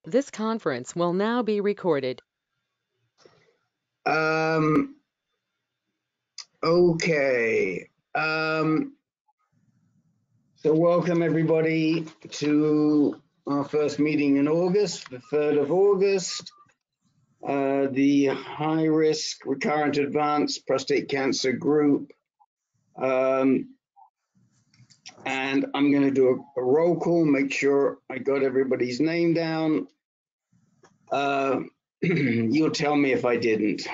This conference will now be recorded. Okay. So welcome everybody to our first meeting in August, the 3rd of August. The high risk recurrent advanced prostate cancer group. And I'm going to do a roll call, make sure I got everybody's name down. You'll tell me if I didn't.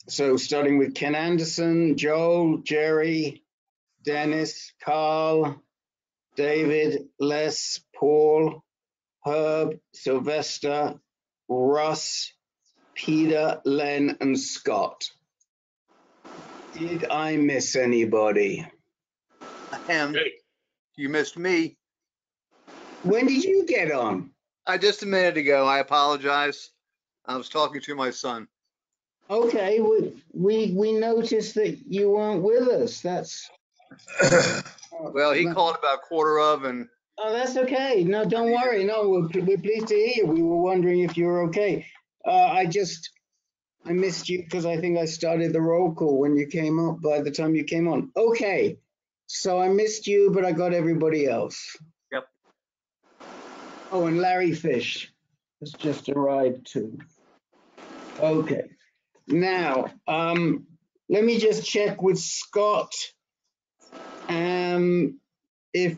So starting with Ken Anderson, Joel, Jerry, Dennis, Carl, David, Les, Paul, Herb, Sylvester, Russ, Peter, Len, and Scott. Did I miss anybody? You missed me. When did you get on? Just a minute ago. I apologize. I was talking to my son. Okay, we noticed that you weren't with us. That's Well, he called about quarter of, and oh, that's okay. No, don't worry. No, we're pleased to hear you. We were wondering if you were okay. I missed you because I think I started the roll call when you came up. By the time you came on, okay. So I missed you, but I got everybody else. Yep. Oh, and Larry Fish has just arrived too. Okay. Now, let me just check with Scott, if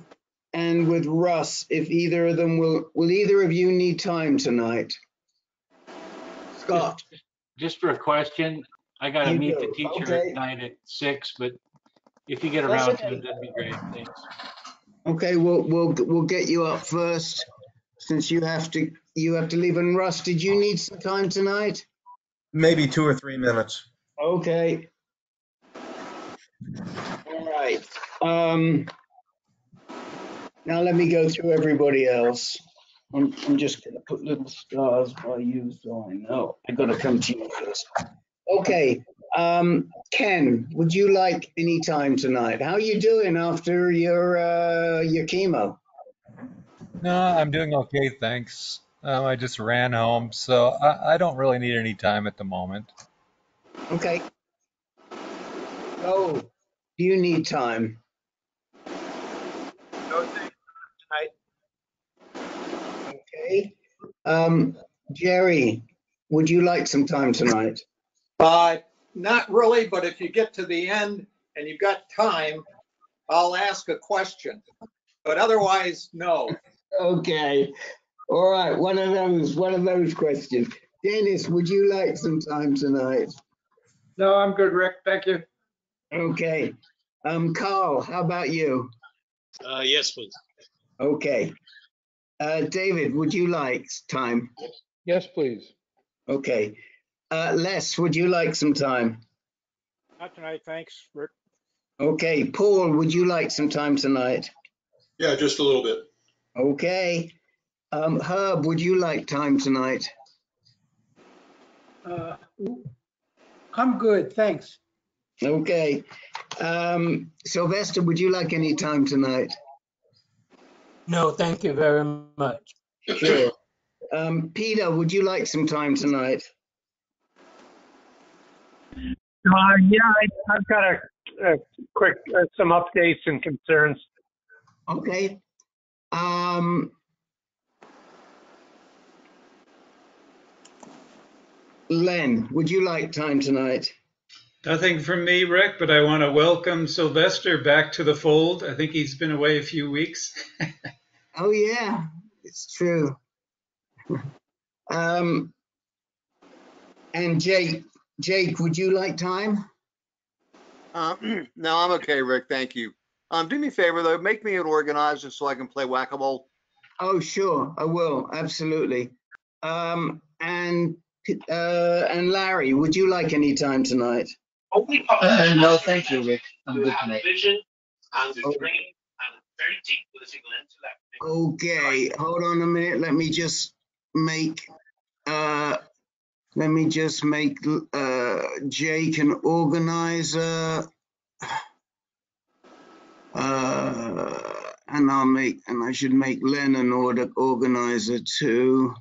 and with Russ, if either of them will either of you need time tonight? Scott. Just for a question, I got to You meet do. the teacher Okay. tonight at 6, but if you get That's around okay. to it, that'd be great. Thanks. Okay, we'll get you up first since you have to leave. And Russ, did you need some time tonight? Maybe 2 or 3 minutes. Okay. All right. Now let me go through everybody else. I'm just gonna put little stars by you so I know. I gotta come to you first. Okay. Ken, would you like any time tonight? How are you doing after your chemo? No, I'm doing okay, thanks. I just ran home, so I don't really need any time at the moment. Okay. Oh, do you need time? no thanks tonight. Okay. Jerry, would you like some time tonight? Not really, but if you get to the end and you've got time, I'll ask a question. But otherwise, no. Okay. All right. One of those questions. Dennis, would you like some time tonight? No, I'm good, Rick. Thank you. Okay. Carl, how about you? Yes, please. Okay. David, would you like time? Yes, please. Okay. Les, would you like some time? Not tonight, thanks, Rick. Okay. Paul, would you like some time tonight? Yeah, just a little bit. Okay. Herb, would you like time tonight? I'm good, thanks. Okay. Sylvester, would you like any time tonight? No, thank you very much. Sure. Peter, would you like some time tonight? Yeah, I've got a quick, some updates and concerns. Okay. Len, would you like time tonight? Nothing from me, Rick, but I want to welcome Sylvester back to the fold. I think he's been away a few weeks. Oh, yeah, it's true. And Jake, would you like time? No, I'm okay, Rick. Thank you. Do me a favor though, make me an organizer so I can play whack-a-mole. Oh, sure, I will, absolutely. And Larry, would you like any time tonight? No, thank you, Rick. I'm good tonight. Vision and the dream and very deep political intellect. Okay, hold on a minute. Let me just make Jake an organizer. and I should make Len an organizer too.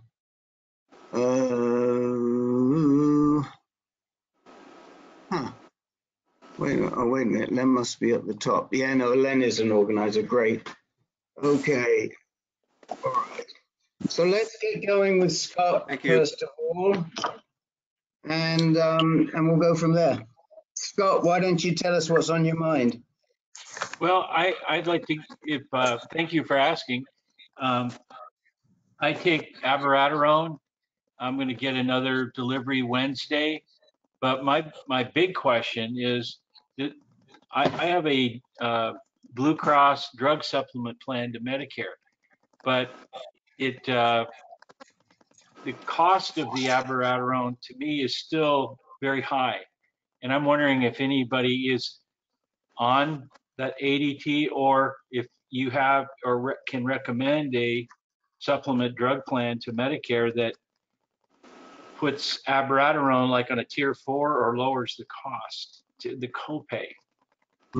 Wait a minute. Len must be at the top. Yeah, no, Len is an organizer. Great. Okay. All right. So let's get going with Scott first of all, and we'll go from there. Scott, why don't you tell us what's on your mind? Well, I'd like to, thank you for asking. I take Abiraterone. I'm going to get another delivery Wednesday. But my big question is that I have a Blue Cross drug supplement plan to Medicare, but the cost of the Abiraterone to me is still very high. And I'm wondering if anybody is on that ADT, or if you have or can recommend a supplement drug plan to Medicare that puts Abiraterone like on a tier 4 or lowers the cost to the copay. I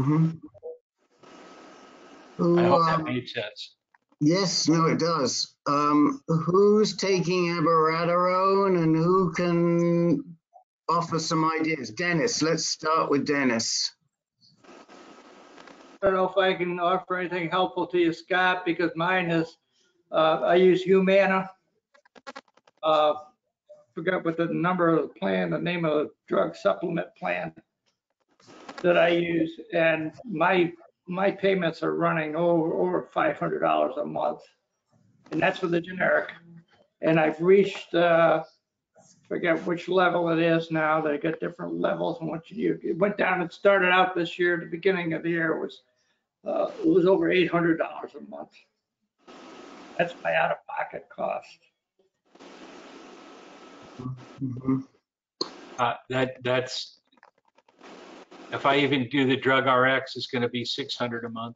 hope that made sense. Yes, no, it does. Who's taking Abiraterone and who can offer some ideas? Dennis, let's start with Dennis. I don't know if I can offer anything helpful to you, Scott, because mine is, I use Humana. Forgot what the number of the plan, the name of the drug supplement plan that I use, and my payments are running over $500 a month, and that's for the generic. And I've reached, forget which level it is now. They got different levels, and once it went down, it started out this year, at the beginning of the year, it was over $800 a month. That's my out-of-pocket cost. That's if I even do the drug RX, it's going to be $600 a month.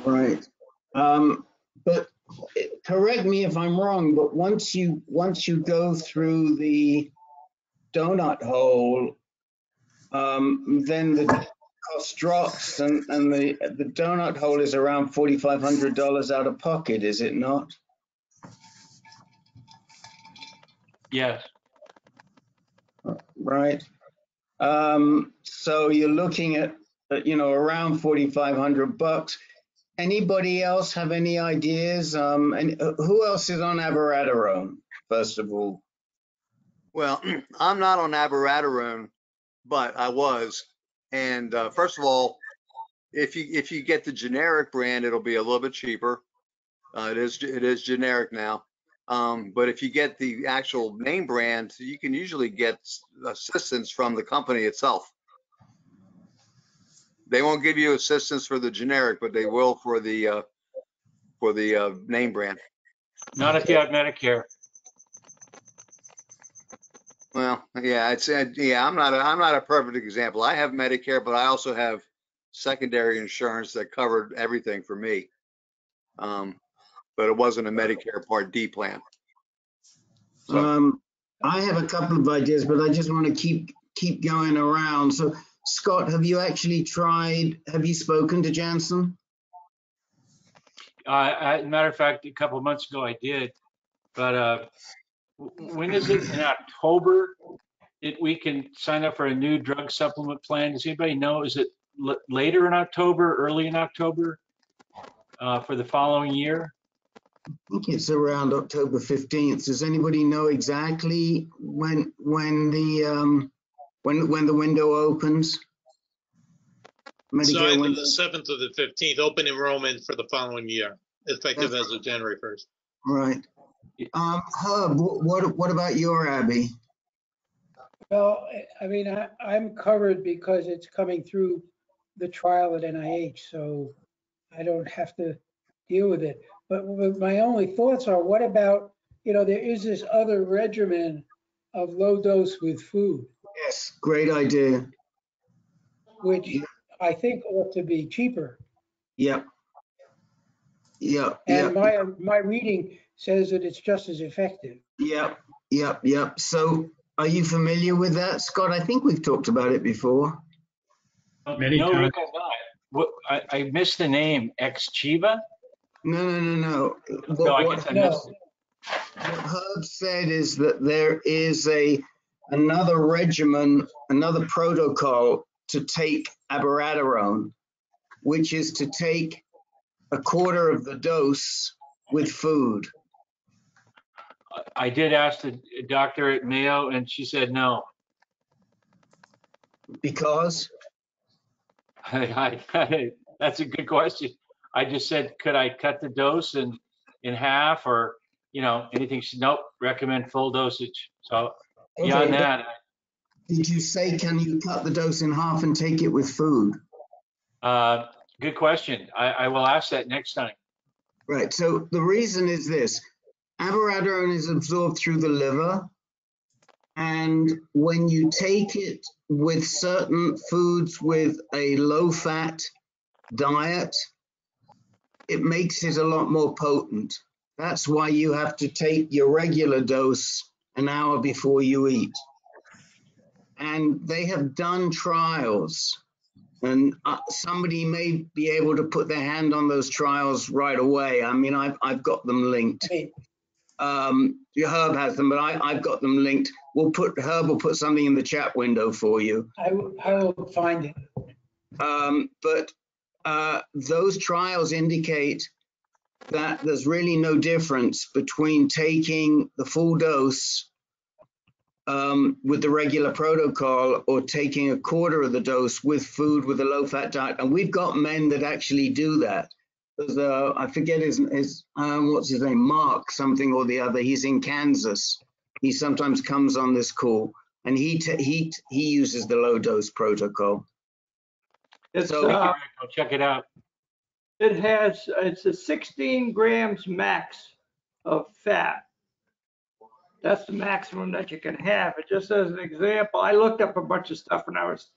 Right. But correct me if I'm wrong, but once you go through the donut hole, then the cost drops, and the donut hole is around $4,500 out of pocket, is it not? Yes. Right. So you're looking at around $4,500. Anybody else have any ideas? And who else is on Abiraterone, first of all? Well, I'm not on Abiraterone, but I was. And first of all, if you get the generic brand, it'll be a little bit cheaper. It is generic now. But if you get the actual name brand, you can usually get assistance from the company itself. They won't give you assistance for the generic, but they will for the name brand. Not if you have Medicare. Well, yeah, I'm not a perfect example. I have Medicare, but I also have secondary insurance that covered everything for me. But it wasn't a Medicare Part D plan. So. I have a couple of ideas, but I just want to keep going around. So, Scott, have you actually tried? Have you spoken to Janssen? As a matter of fact, a couple of months ago I did, but when is it? In October, we can sign up for a new drug supplement plan. Does anybody know? Is it later in October, early in October, for the following year? I think it's around October 15th. Does anybody know exactly when the window opens? So either the 7th or the 15th, open enrollment for the following year, effective as of January 1st. Right. Herb, what about your Abby? Well, I mean, I'm covered because it's coming through the trial at NIH, so I don't have to deal with it. But my only thoughts are, what about, there is this other regimen of low dose with food. Yes, great idea. Which I think ought to be cheaper. Yep. Yep. And my reading says that it's just as effective. Yep. So are you familiar with that, Scott? I think we've talked about it before. Many times. Rick, I'm not. what, I missed the name, Exchiva? No. No, I guess I missed it. What Herb said is that there is another regimen, another protocol to take abiraterone, which is to take a quarter of the dose with food. I did ask the doctor at Mayo, and she said no. Because? That's a good question. I just said, could I cut the dose in half, or anything? She said, nope, recommend full dosage. So beyond that, did you say, can you cut the dose in half and take it with food? Good question. I will ask that next time. Right. So the reason is this: abiraterone is absorbed through the liver, and when you take it with certain foods with a low-fat diet, it makes it a lot more potent. That's why you have to take your regular dose an hour before you eat. And they have done trials, and somebody may be able to put their hand on those trials right away. I mean, I've got them linked. Herb has them, but I've got them linked. Herb will put something in the chat window for you. I will find it. But those trials indicate that there's really no difference between taking the full dose with the regular protocol or taking a quarter of the dose with food with a low-fat diet. And we've got men that actually do that. There's I forget his what's his name, Mark something or the other. He's in Kansas. He sometimes comes on this call, and he uses the low-dose protocol. It's, so I'll check it out. It's a 16 grams max of fat. That's the maximum that you can have. It just as an example, I looked up a bunch of stuff when I was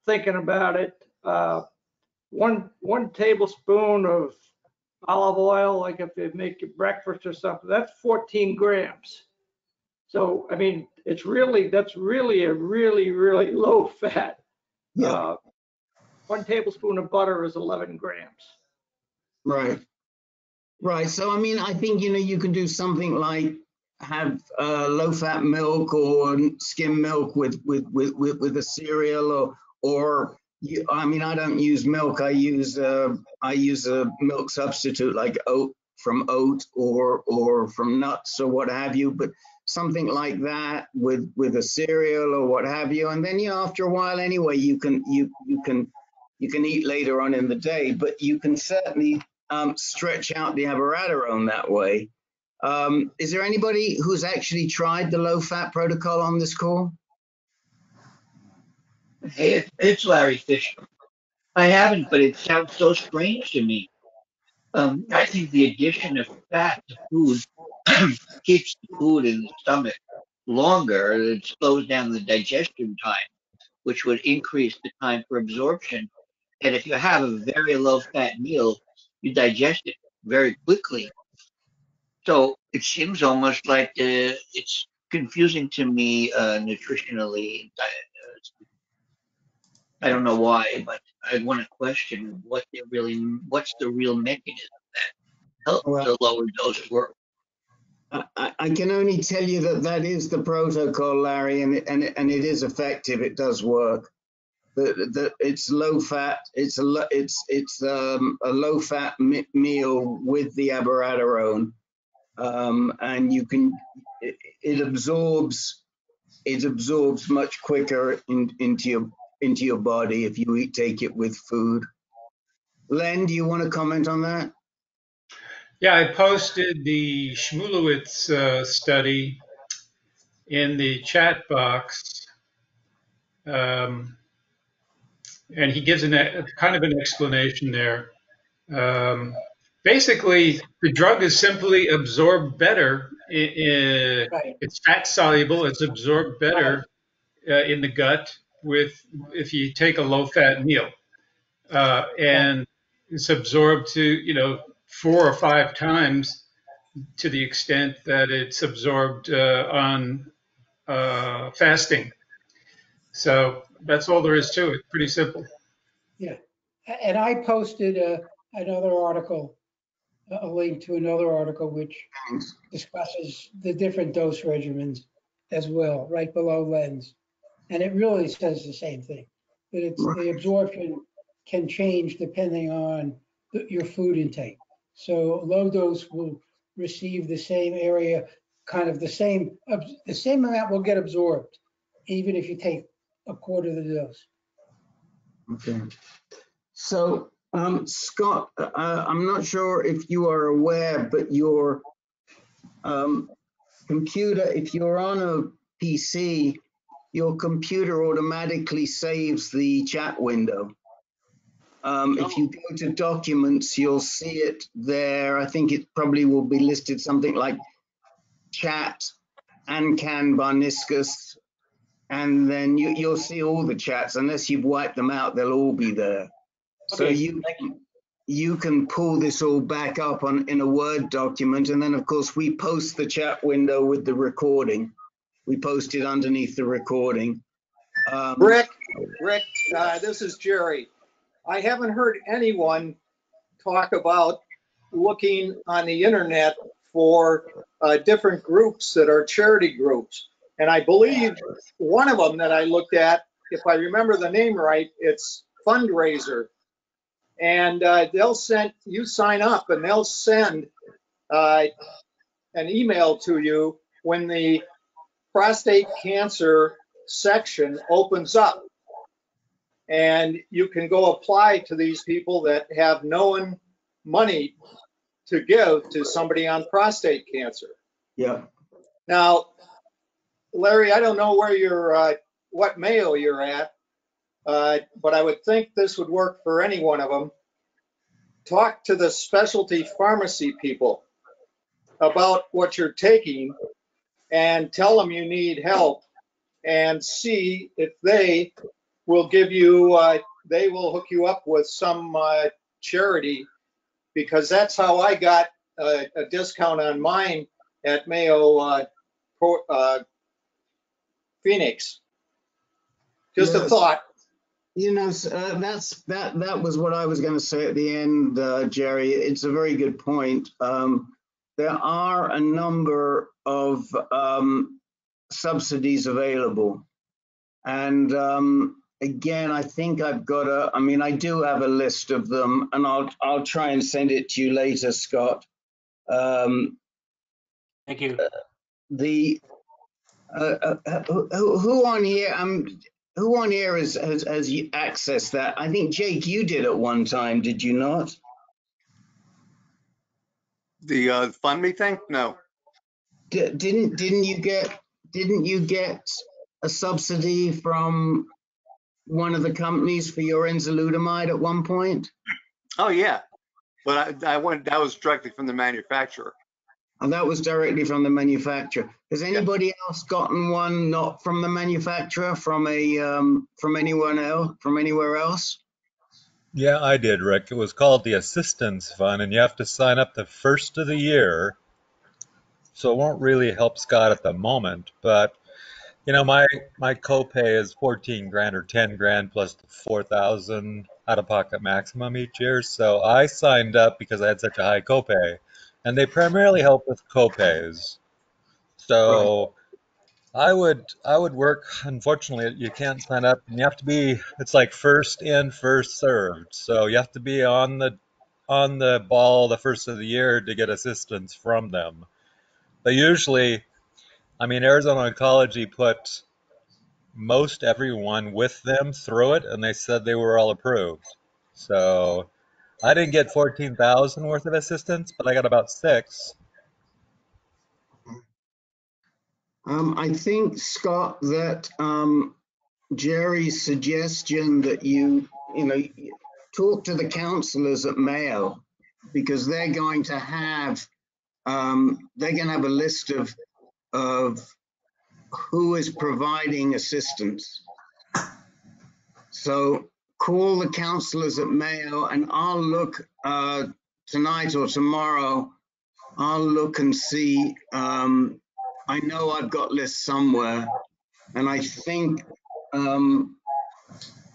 thinking about it. One tablespoon of olive oil, like if you make your breakfast or something, that's 14 grams. So, I mean, that's really a really low fat. Yeah. 1 tablespoon of butter is 11 grams. Right. So, I mean, I think, you can do something like have low-fat milk or skim milk with a cereal, or I mean, I don't use milk. I use a milk substitute like oat or from nuts or what have you. But something like that with a cereal or what have you, and then after a while anyway, you can eat later on in the day. But you can certainly stretch out the abiraterone that way. Is there anybody who's actually tried the low-fat protocol on this call? Hey, it's Larry Fisher. I haven't, but it sounds so strange to me. I think the addition of fat to food keeps the food in the stomach longer. It slows down the digestion time, which would increase the time for absorption. And if you have a very low-fat meal, you digest it very quickly. So it seems almost like it's confusing to me nutritionally. I don't know why, but I want to question what's the real mechanism that helps the lower dose work. I can only tell you that is the protocol, Larry, and it is effective. It does work. It's low fat. It's a low fat meal with the abiraterone, and it absorbs much quicker into your body if you take it with food. Len, do you want to comment on that? Yeah, I posted the Szmulewitz study in the chat box, and he gives kind of an explanation there. Basically, the drug is simply absorbed better. It's fat soluble. It's absorbed better in the gut if you take a low-fat meal, and it's absorbed to 4 or 5 times to the extent that it's absorbed on fasting. So that's all there is to it. Pretty simple. Yeah. And I posted another article, a link to another article which discusses the different dose regimens as well, right below lens. And it really says the same thing, that it's the absorption can change depending on your food intake. So low dose will receive the same area, kind of the same amount will get absorbed, even if you take a quarter of the dose. Okay. So, Scott, I'm not sure if you are aware, but your computer, if you're on a PC, your computer automatically saves the chat window. If you go to documents, you'll see it there. I think it probably will be listed something like chat, Ancan Barniscus, and then you'll see all the chats. Unless you've wiped them out, they'll all be there. Okay. So you can pull this all back up in a Word document, and then of course we post the chat window with the recording. We post it underneath the recording. Rick, this is Jerry. I haven't heard anyone talk about looking on the internet for different groups that are charity groups. And I believe one of them that I looked at, if I remember the name right, it's Fundraiser. And they'll send, you sign up and they'll send an email to you when the prostate cancer section opens up. And you can go apply to these people that have no money to give to somebody on prostate cancer. Yeah. Now, Larry, I don't know where you're, what Mayo you're at, but I would think this would work for any one of them. Talk to the specialty pharmacy people about what you're taking and tell them you need help and see if they will give you, they will hook you up with some charity, because that's how I got a discount on mine at Mayo Phoenix. Just a thought. You know, that was what I was going to say at the end, Jerry. It's a very good point. There are a number of subsidies available, and again, I think I've got I do have a list of them, and I'll try and send it to you later, Scott. Thank you. Who on here? Who on here has accessed that? I think Jake, you did at one time, did you not? The Fund Me thing? No. Didn't you get a subsidy from one of the companies for your enzalutamide at one point? Oh yeah, but that was directly from the manufacturer. And that was directly from the manufacturer. Has anybody else gotten one not from the manufacturer, from anywhere else? Yeah, I did, Rick. It was called the Assistance Fund, and you have to sign up the first of the year. So it won't really help Scott at the moment, but you know, my copay is 14 grand or 10 grand plus the 4,000 out-of-pocket maximum each year. So I signed up because I had such a high copay, and they primarily help with copays. So I would work. Unfortunately, you can't sign up, and you have to be. It's like first in, first served. So you have to be on the ball the first of the year to get assistance from them. But usually, I mean, Arizona Oncology put most everyone with them through it, and they said they were all approved. So I didn't get 14,000 worth of assistance, but I got about 6. I think, Scott, that Jerry's suggestion that you talk to the counselors at Mayo, because they're going to have a list of who is providing assistance. So call the counselors at Mayo, and I'll look tonight or tomorrow. I'll look and see. I know I've got lists somewhere, and I think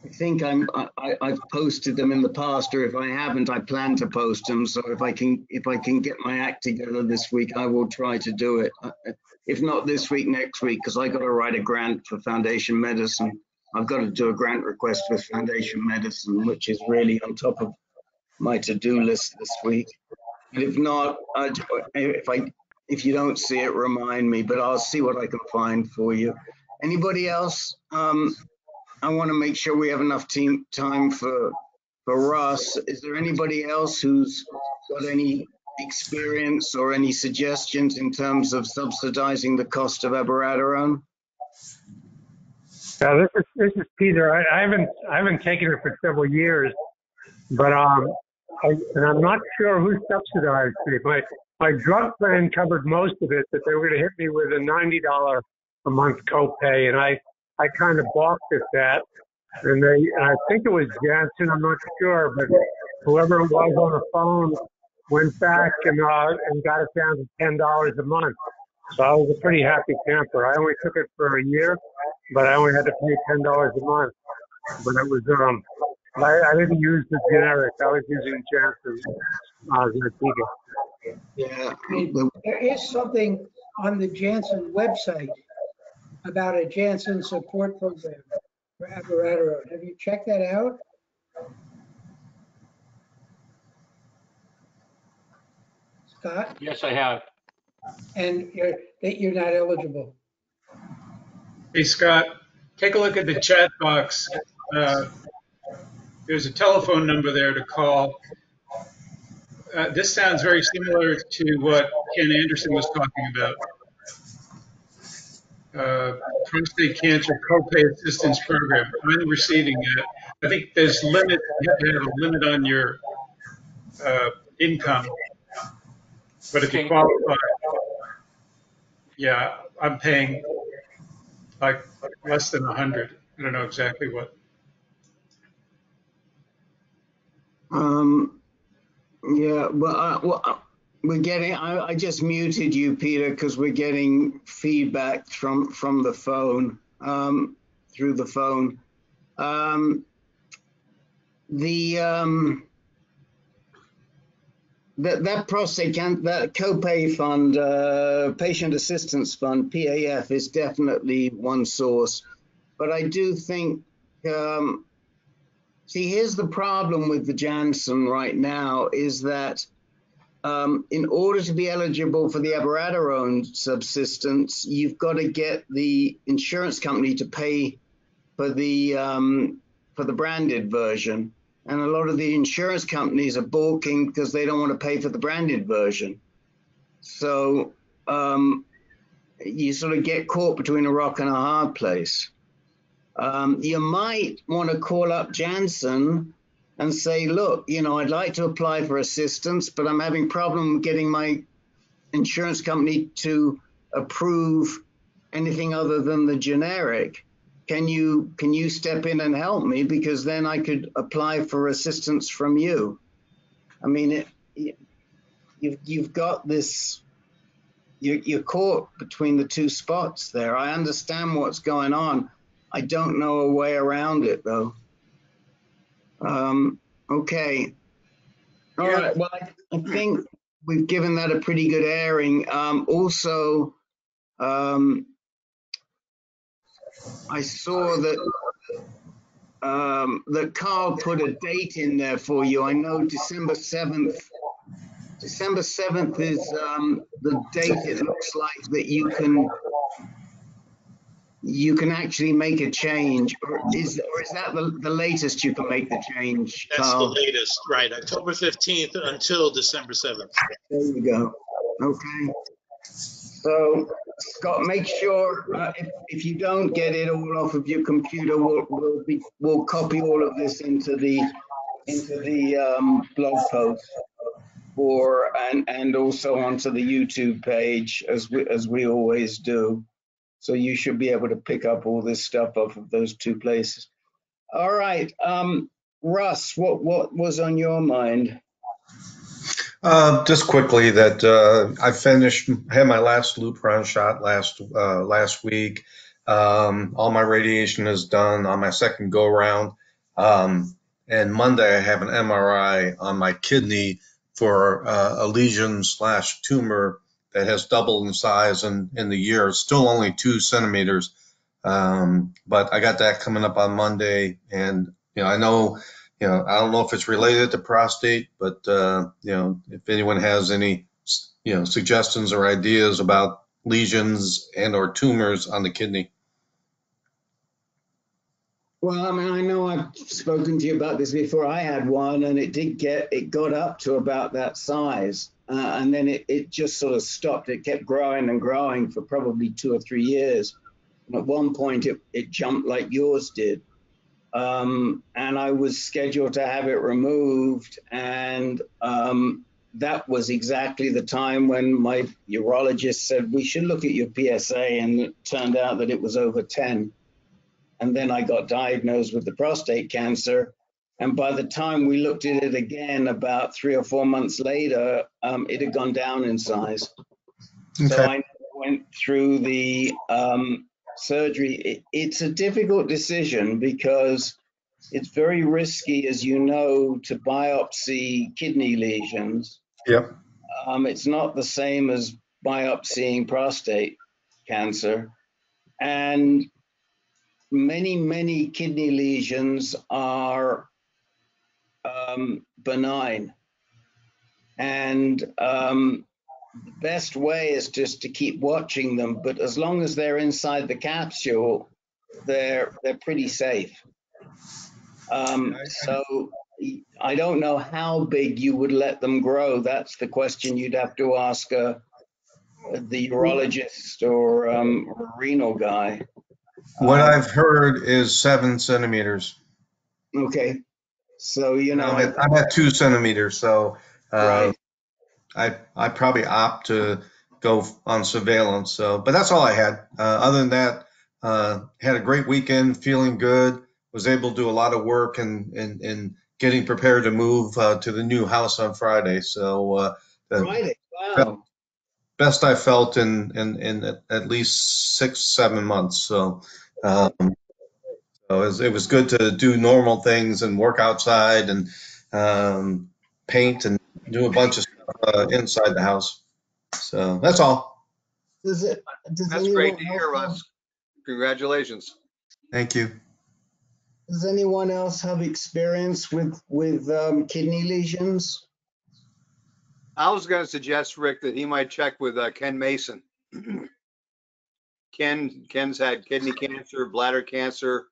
I think I've posted them in the past, or if I haven't, I plan to post them. So if I can get my act together this week, I will try to do it. If not this week, next week, because I got to write a grant for Foundation Medicine. I've got to do a grant request for Foundation Medicine, which is really on top of my to-do list this week. And if not, if you don't see it, remind me. But I'll see what I can find for you. Anybody else? I want to make sure we have enough time for Russ. Is there anybody else who's got any experience or any suggestions in terms of subsidizing the cost of Abiraterone? This is Peter. I haven't taken it for several years, but and I'm not sure who subsidized it. My drug plan covered most of it, but they were going to hit me with a $90 a month copay, and I kind of balked at that. And I think it was Janssen, I'm not sure, but whoever it was on the phone went back and got it down to $10 a month. So I was a pretty happy camper. I only took it for a year, but I only had to pay $10 a month. But it was I didn't use the generic. I was using Janssen Zytiga. Yeah. I mean, there is something on the Janssen website about a Janssen support program for Abiraterone. Have you checked that out? Scott? Yes, I have. And you're not eligible. Hey, Scott, take a look at the chat box. There's a telephone number there to call. This sounds very similar to what Ken Anderson was talking about. Prostate cancer copay assistance program. I'm receiving it. I think there's limit. You have to have a limit on your income. But if you qualify, yeah, I'm paying like less than 100. I don't know exactly what. Yeah, well, we're getting. I just muted you, Peter, because we're getting feedback from the phone, through the phone. That prostate cancer, that copay fund, patient assistance fund, PAF, is definitely one source. But I do think, see, here's the problem with the Janssen right now is that in order to be eligible for the Abiraterone subsistence, you've got to get the insurance company to pay for the branded version. And a lot of the insurance companies are balking because they don't want to pay for the branded version. So you sort of get caught between a rock and a hard place. You might want to call up Janssen and say, look, I'd like to apply for assistance, but I'm having problem getting my insurance company to approve anything other than the generic. Can you step in and help me? Because then I could apply for assistance from you. I mean, you've got this, you're caught between the two spots there. I understand what's going on. I don't know a way around it, though. Okay. All right. Well, I think we've given that a pretty good airing. Also, I saw that Carl put a date in there for you. I know December 7th. December 7th is the date it looks like that you can actually make a change, or is that the latest you can make the change, That's Carl? the latest, right? October 15th until December 7th. There you go. Okay. So, Scott, make sure if you don't get it all off of your computer, we'll copy all of this into the blog post, and also onto the YouTube page as we always do. So you should be able to pick up all this stuff off of those two places. All right, Russ, what was on your mind? Just quickly that I had my last Lupron shot last week. All my radiation is done on my second go around. And Monday I have an MRI on my kidney for a lesion/tumor that has doubled in size in the year. It's still only 2 centimeters. But I got that coming up on Monday, and I know, I don't know if it's related to prostate, but if anyone has any, suggestions or ideas about lesions and or tumors on the kidney. Well, I mean, I know I've spoken to you about this before. I had one, and it got up to about that size, and then it just sort of stopped. It kept growing and growing for probably 2 or 3 years. At one point, it jumped like yours did. And I was scheduled to have it removed. And that was exactly the time when my urologist said, we should look at your PSA. And it turned out that it was over 10. And then I got diagnosed with the prostate cancer. And by the time we looked at it again, about 3 or 4 months later, it had gone down in size. Okay. So I went through the surgery. It's a difficult decision because it's very risky, as you know, to biopsy kidney lesions. Yep. It's not the same as biopsying prostate cancer. And many kidney lesions are benign. And the best way is just to keep watching them, but as long as they're inside the capsule, they're pretty safe. So I don't know how big you would let them grow. That's the question you'd have to ask the urologist or renal guy. What I've heard is 7 centimeters. Okay. So, I'm at 2 centimeters. So right. I probably opt to go on surveillance. So, but that's all I had. Other than that, had a great weekend, feeling good. Was able to do a lot of work and getting prepared to move to the new house on Friday. So Friday, wow. Best I felt in at least 6-7 months. So, it was good to do normal things and work outside and paint and do a bunch of stuff inside the house. So that's all. That's great to hear, Russ. Congratulations. Thank you. Does anyone else have experience with kidney lesions? I was going to suggest, Rick, that he might check with Ken Mason. Ken's had kidney cancer, bladder cancer.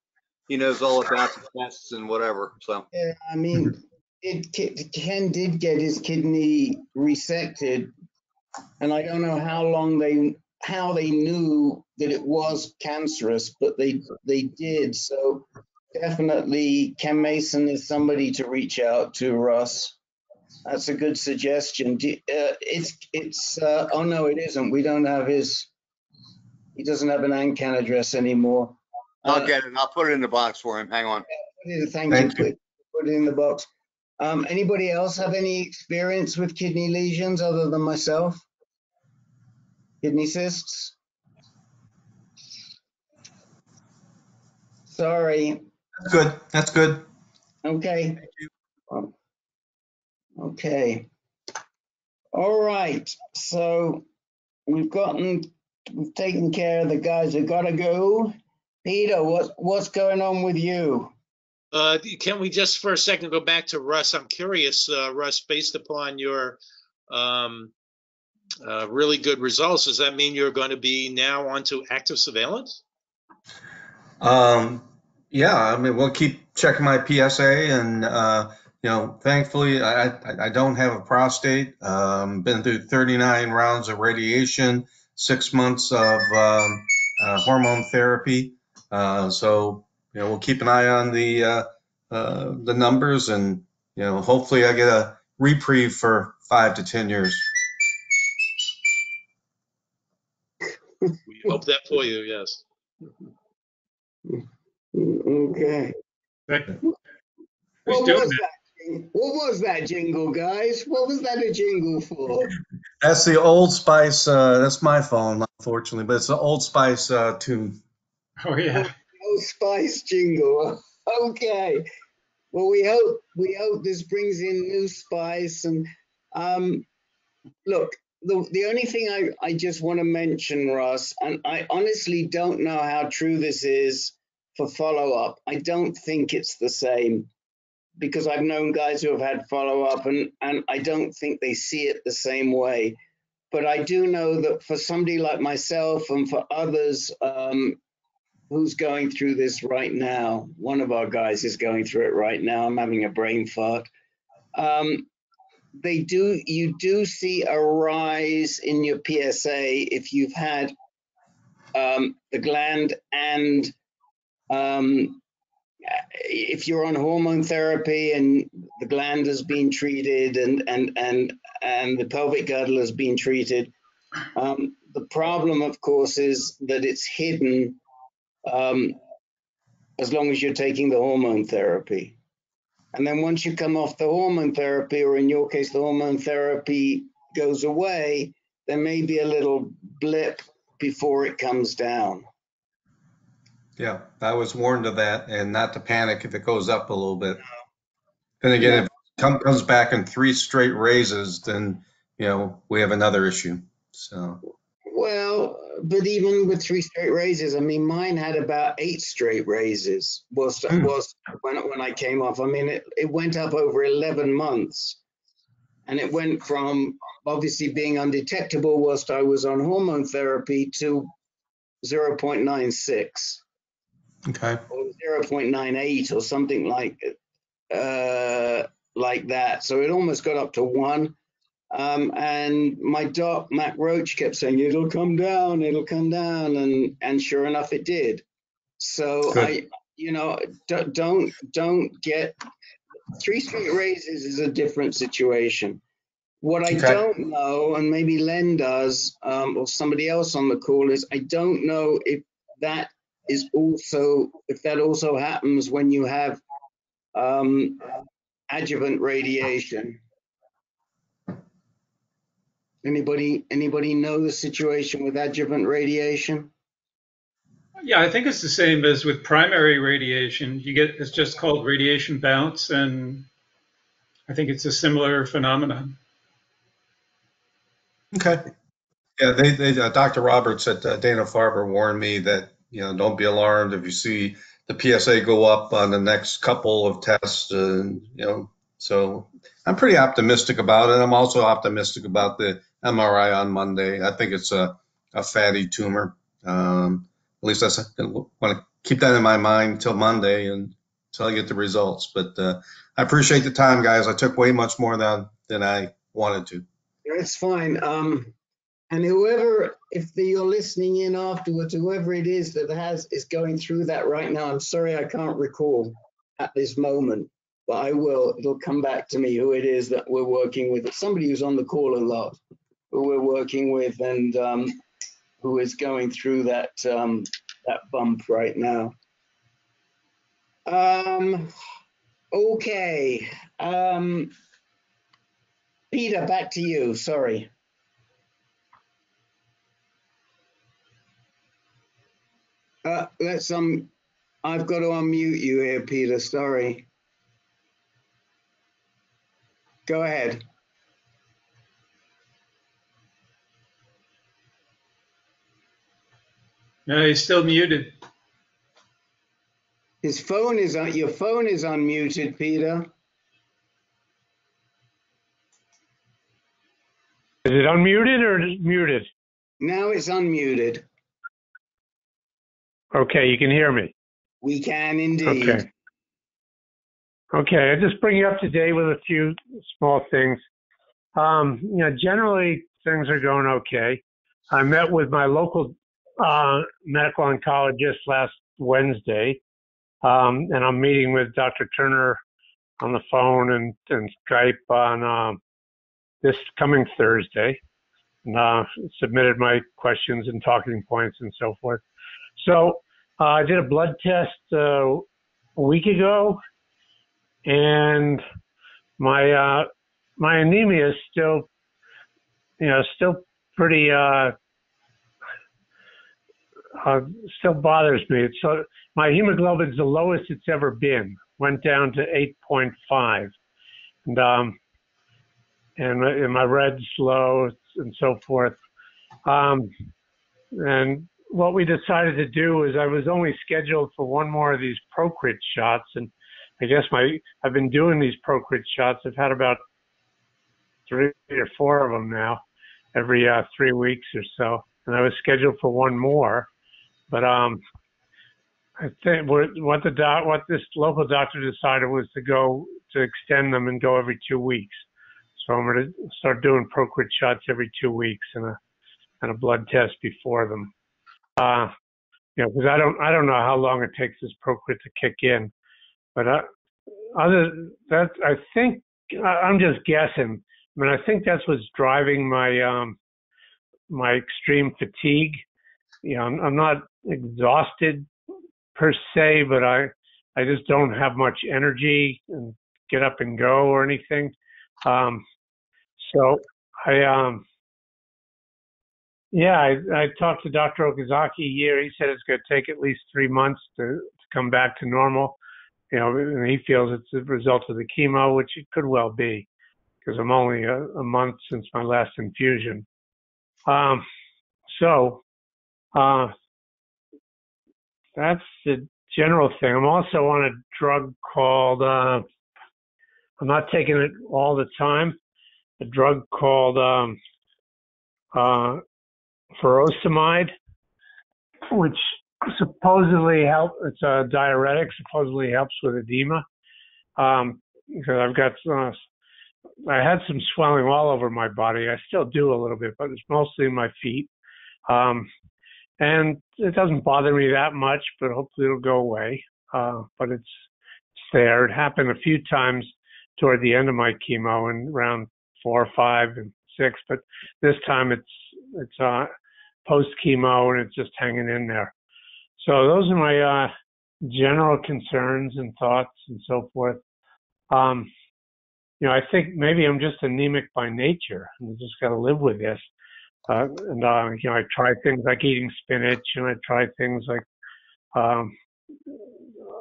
He knows all about the tests and whatever. So yeah, I mean, Ken did get his kidney resected, and I don't know how they knew that it was cancerous, but they did. So definitely, Ken Mason is somebody to reach out to, Russ. That's a good suggestion. Oh no, it isn't. We don't have he doesn't have an ANCAN address anymore. I'll get it. I'll put it in the box for him. Hang on. Thank you. Put it in the box. Anybody else have any experience with kidney lesions other than myself? Kidney cysts? Sorry. That's good. That's good. Okay. Thank you. Okay. All right. So we've taken care of the guys who gotta go. Peter, what's going on with you? Can we just for a second go back to Russ? I'm curious, Russ, based upon your really good results, does that mean you're going to be now onto active surveillance? Yeah, I mean, we'll keep checking my PSA, and thankfully, I don't have a prostate. Been through 39 rounds of radiation, 6 months of hormone therapy. So we'll keep an eye on the numbers, and hopefully, I get a reprieve for 5 to 10 years. We hope that for you, yes. Okay. What was that jingle, guys? What was that a jingle for? That's the Old Spice. That's my phone, unfortunately, but it's the Old Spice tune. Oh, yeah. Old Spice jingle. Okay. Well, we hope this brings in new spice. And look, the only thing I just want to mention, Russ, and I honestly don't know how true this is for follow-up. I don't think it's the same, because I've known guys who have had follow-up, and I don't think they see it the same way. But I do know that for somebody like myself and for others who's going through this right now, one of our guys is going through it right now. I'm having a brain fart. You do see a rise in your PSA if you've had the gland, and if you're on hormone therapy and the gland has been treated and the pelvic girdle has been treated. The problem, of course, is that it's hidden as long as you're taking the hormone therapy. And then once you come off the hormone therapy, or in your case, the hormone therapy goes away, there may be a little blip before it comes down. Yeah, I was warned of that, and not to panic if it goes up a little bit. Then again, if it comes back in 3 straight raises, then, you know, we have another issue. So. Well, but even with 3 straight raises, I mean, mine had about 8 straight raises was when I came off. I mean, it went up over 11 months, and it went from obviously being undetectable whilst I was on hormone therapy to 0.96. Okay. Or 0.98 or something like that. So it almost got up to 1. And my doc, Matt Roach, kept saying, it'll come down, and sure enough, it did. So good. Don't get 3 straight raises is a different situation. What I don't know, and maybe Len does, or somebody else on the call, is I don't know if that also happens when you have adjuvant radiation. Anybody know the situation with adjuvant radiation? Yeah, I think it's the same as with primary radiation. It's just called radiation bounce, and I think it's a similar phenomenon. Okay. Yeah, Dr. Roberts at Dana-Farber warned me that, you know, don't be alarmed if you see the PSA go up on the next couple of tests, you know. So I'm pretty optimistic about it. I'm also optimistic about the MRI on Monday. I think it's a fatty tumor. At least I want to keep that in my mind until Monday and until I get the results. But I appreciate the time, guys. I took way much more than I wanted to. It's fine. And if you're listening in afterwards, whoever it is that is going through that right now, I'm sorry I can't recall at this moment, but I will. It'll come back to me who it is that we're working with. It's somebody who's on the call a lot, who we're working with, and who is going through that bump right now. Okay. Peter, back to you. Sorry. I've got to unmute you here, Peter. Sorry. Go ahead. No, he's still muted. Your phone is unmuted, Peter. Is it unmuted or is it muted? Now it's unmuted. Okay, you can hear me. We can indeed. Okay, I just bring you up to date with a few small things. Generally things are going okay. I met with my local medical oncologist last Wednesday, and I'm meeting with Dr. Turner on the phone and Skype on this coming Thursday. And submitted my questions and talking points and so forth. So I did a blood test a week ago, and my anemia is still pretty still bothers me. So my hemoglobin's the lowest it's ever been. Went down to 8.5, and my red's low and so forth. And what we decided to do is I was only scheduled for one more of these Procrit shots, and I guess I've been doing these Procrit shots. I've had about 3 or 4 of them now, every 3 weeks or so, and I was scheduled for one more. But I think what this local doctor decided was to extend them and go every 2 weeks. So I'm going to start doing Procrit shots every 2 weeks and a blood test before them. Because I don't know how long it takes this Procrit to kick in. But other than that, I think I'm just guessing. I mean, I think that's what's driving my extreme fatigue. I'm not exhausted per se, but I just don't have much energy and get up and go or anything. So I talked to Dr. Okazaki here. He said it's going to take at least 3 months to come back to normal. And he feels it's a result of the chemo, which it could well be, because I'm only a month since my last infusion. That's the general thing. I'm also on a drug called, I'm not taking it all the time, a drug called furosemide, which supposedly it's a diuretic, supposedly helps with edema. Because I had some swelling all over my body. I still do a little bit, but it's mostly in my feet. And it doesn't bother me that much, but hopefully it'll go away. But it's there. It happened a few times toward the end of my chemo in round 4, 5, and 6, but this time it's post chemo and it's just hanging in there. So those are my general concerns and thoughts and so forth. I think maybe I'm just anemic by nature, and I just got to live with this. I try things like eating spinach, and I try things like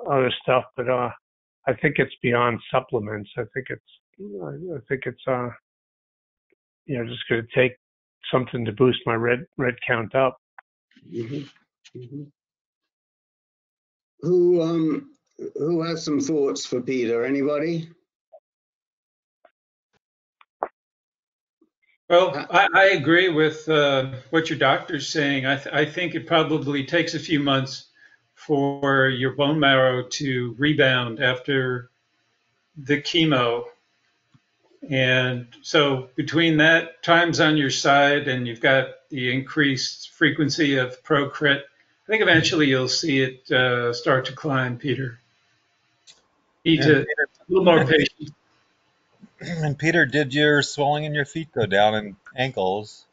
other stuff, but I think it's beyond supplements. I think it's just going to take something to boost my red count up. Mm-hmm. Mm-hmm. Who has some thoughts for Peter? Anybody? Well, I agree with what your doctor's saying. I think it probably takes a few months for your bone marrow to rebound after the chemo. And so between that, time's on your side, and you've got the increased frequency of Procrit, I think eventually you'll see it start to climb, Peter. Need to a little more patience. And Peter, did your swelling in your feet go down in ankles?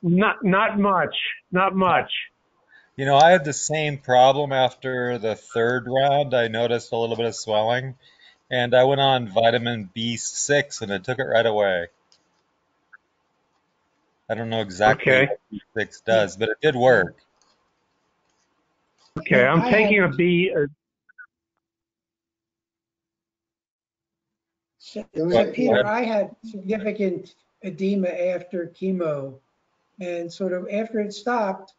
Not much. I had the same problem after the 3rd round. I noticed a little bit of swelling, and I went on vitamin B6, and it took it right away. I don't know exactly what B6 does, but it did work. Okay, I'm taking a B. So Peter, I had significant edema after chemo, and sort of after it stopped,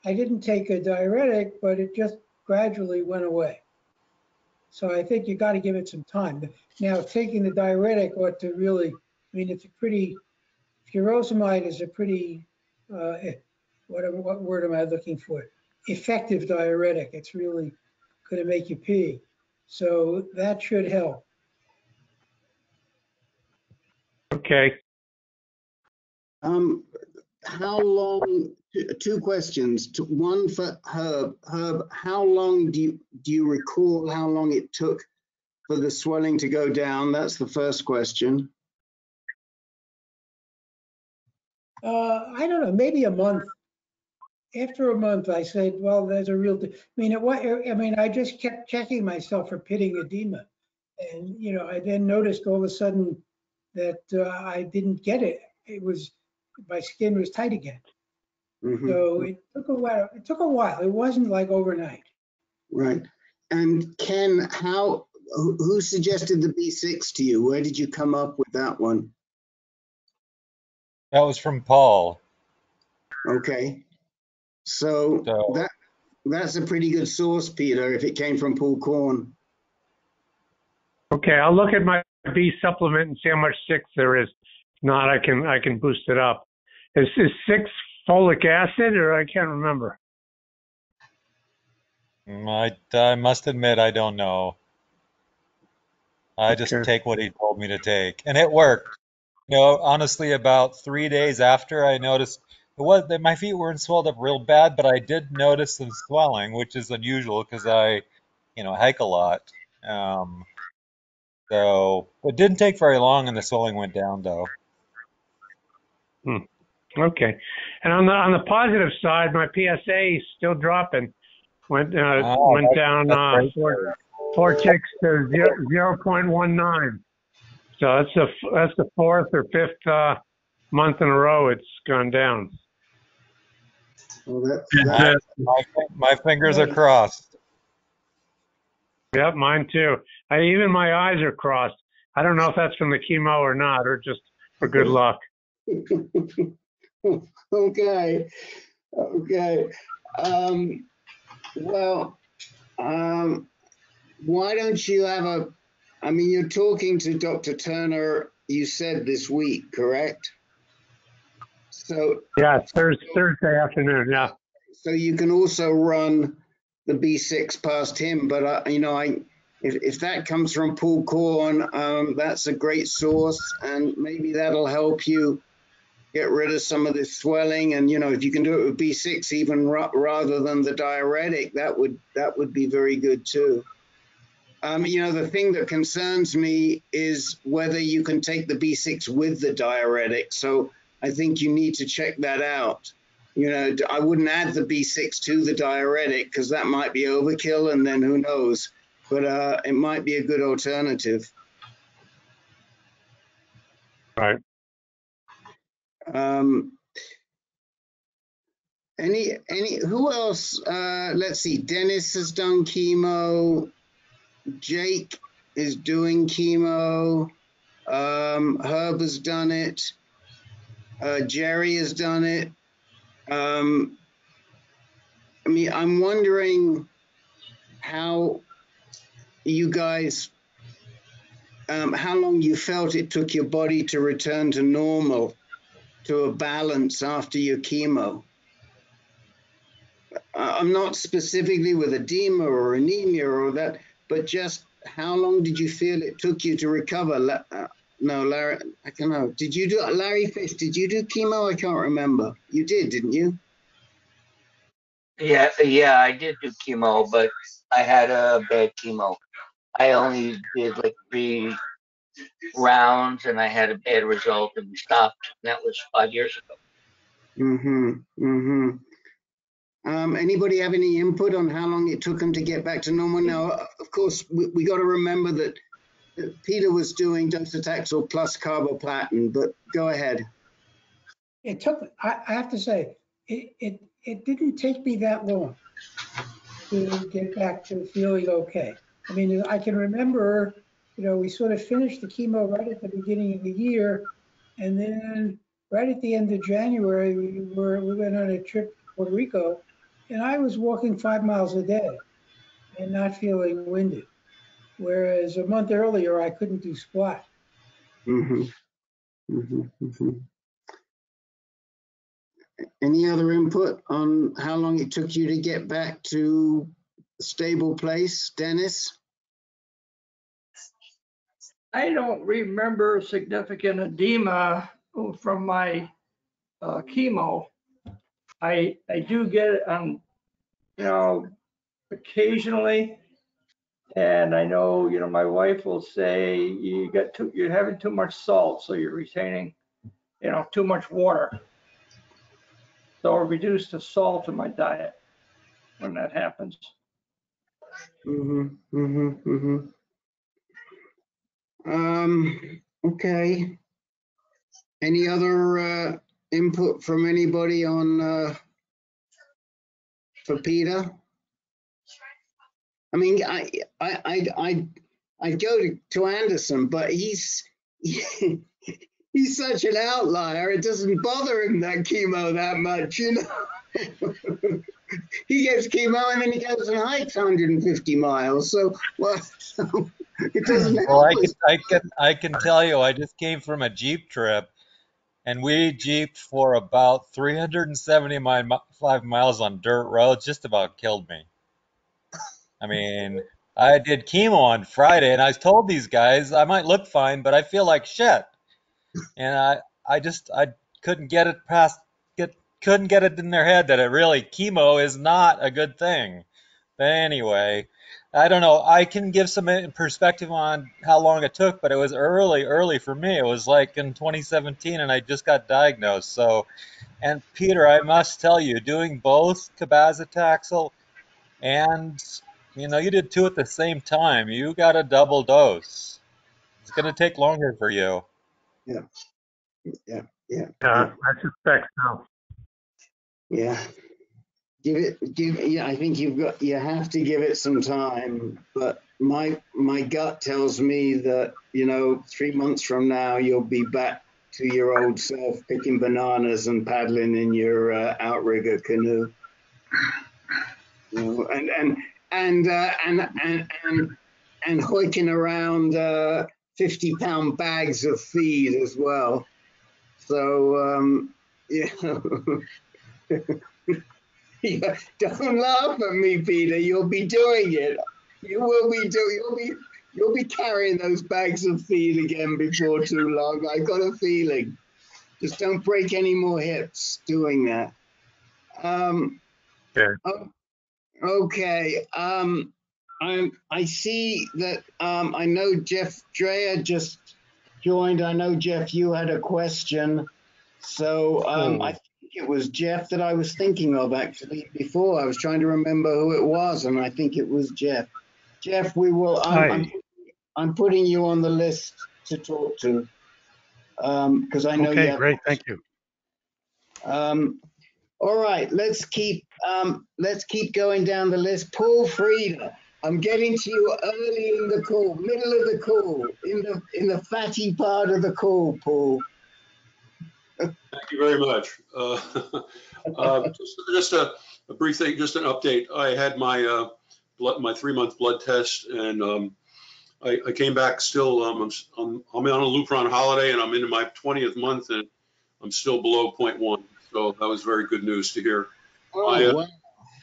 I didn't take a diuretic, but it just gradually went away. So I think you got to give it some time. Now, taking the diuretic ought to really, it's a pretty, furosemide is a pretty, what word am I looking for? Effective diuretic. It's really going to make you pee. So that should help. Okay. How long? 2 questions. One for Herb. Herb, how long do you recall how long it took for the swelling to go down? That's the first question. I don't know, maybe a month. After a month, I said, well, there's a real, I just kept checking myself for pitting edema. And, I then noticed all of a sudden that I didn't get it. My skin was tight again. So it took a while. It took a while. It wasn't like overnight. Right. And Ken, who suggested the B6 to you? Where did you come up with that one? That was from Paul. Okay. So that's a pretty good source, Peter, if it came from Paul Korn. Okay, I'll look at my B supplement and see how much 6 there is. If not, I can boost it up. Is 6 folic acid, or I can't remember? I must admit I don't know. I just take what he told me to take, and it worked. You know, honestly, about 3 days after I noticed it was that my feet weren't swelled up real bad, but I did notice some swelling, which is unusual because I, hike a lot. So it didn't take very long, and the swelling went down, though. Okay. And on the positive side, my PSA is still dropping. Went down 4 ticks to 0.19. So that's the 4th or 5th month in a row it's gone down. Well, my fingers are crossed. Yep, mine too. Even my eyes are crossed. I don't know if that's from the chemo or not, or just for good luck. Okay. Why don't you have you're talking to Dr. Turner, you said this week, correct? So yeah, Thursday afternoon, yeah. So you can also run the B6 past him, but if that comes from Paul Korn, that's a great source, and maybe that'll help you get rid of some of this swelling. And if you can do it with B6 even rather than the diuretic, that would be very good too. The thing that concerns me is whether you can take the B6 with the diuretic. So I think you need to check that out. I wouldn't add the B6 to the diuretic because that might be overkill, and then who knows. But it might be a good alternative. Right. Who else? Let's see. Dennis has done chemo. Jake is doing chemo. Herb has done it. Jerry has done it. I'm wondering how you guys, how long you felt it took your body to return to normal, to a balance after your chemo. I'm not specifically with edema or anemia or that, but just how long did you feel it took you to recover? No, Larry, I don't know. Did you do, Larry Fish, did you do chemo? I can't remember. You did, didn't you? Yeah, I did do chemo, but I had a bad chemo. I only did like 3 rounds, and I had a bad result, and we stopped. And that was 5 years ago. Anybody have any input on how long it took them to get back to normal? Now, of course, we got to remember that Peter was doing docetaxel plus carboplatin, but go ahead. It took, I have to say, it didn't take me that long to get back to feeling okay. I mean, I can remember, we sort of finished the chemo right at the beginning of the year, and then right at the end of January, we went on a trip to Puerto Rico, and I was walking 5 miles a day and not feeling winded. Whereas a month earlier, I couldn't do squat. Any other input on how long it took you to get back to a stable place, Dennis? I don't remember significant edema from my chemo. I do get it on, occasionally. And I know, my wife will say you're having too much salt, so you're retaining, too much water. So I reduce the salt in my diet when that happens. Okay. Any other input from anybody on for Peter? I mean, I'd go to Anderson, but he's such an outlier. It doesn't bother him, that chemo, that much, you know. He gets chemo and then he goes and hikes 150 miles. So, well, it doesn't help Well, us. I can tell you, I just came from a Jeep trip, and we Jeeped for about 375 miles on dirt roads. Just about killed me. I mean, I did chemo on Friday, and I told these guys I might look fine, but I feel like shit. And I couldn't get it couldn't get it in their head that it really chemo is not a good thing. But anyway, I don't know. I can give some perspective on how long it took, but it was early for me. It was like in 2017, and I just got diagnosed. So, and Peter, I must tell you, doing both cabazitaxel and you did two at the same time. You got a double dose. It's going to take longer for you. Yeah. I suspect so. Yeah. Yeah, I think you have to give it some time, but my gut tells me that, 3 months from now, you'll be back to your old self, picking bananas and paddling in your outrigger canoe. And hoiking around 50-pound bags of feed as well. So, yeah, don't laugh at me, Peter. You'll be doing it. You'll be carrying those bags of feed again before too long. I got a feeling. Just don't break any more hips doing that. Okay. I see that. I know Jeff Dreher just joined. I know, Jeff, you had a question. So I think it was Jeff that I was thinking of actually before. I was trying to remember who it was, and I think it was Jeff. Jeff, we will. I'm putting you on the list to talk to because I know. Okay, great. Thank you. All right, let's keep going down the list. Paul Frieda, I'm getting to you early in the call, middle of the call, in the fatty part of the call, Paul. Thank you very much. Just a brief thing, just an update. I had my my 3-month blood test, and I came back still. I'm on a Lupron holiday, and I'm into my 20th month, and I'm still below 0.1. So that was very good news to hear. Oh, wow.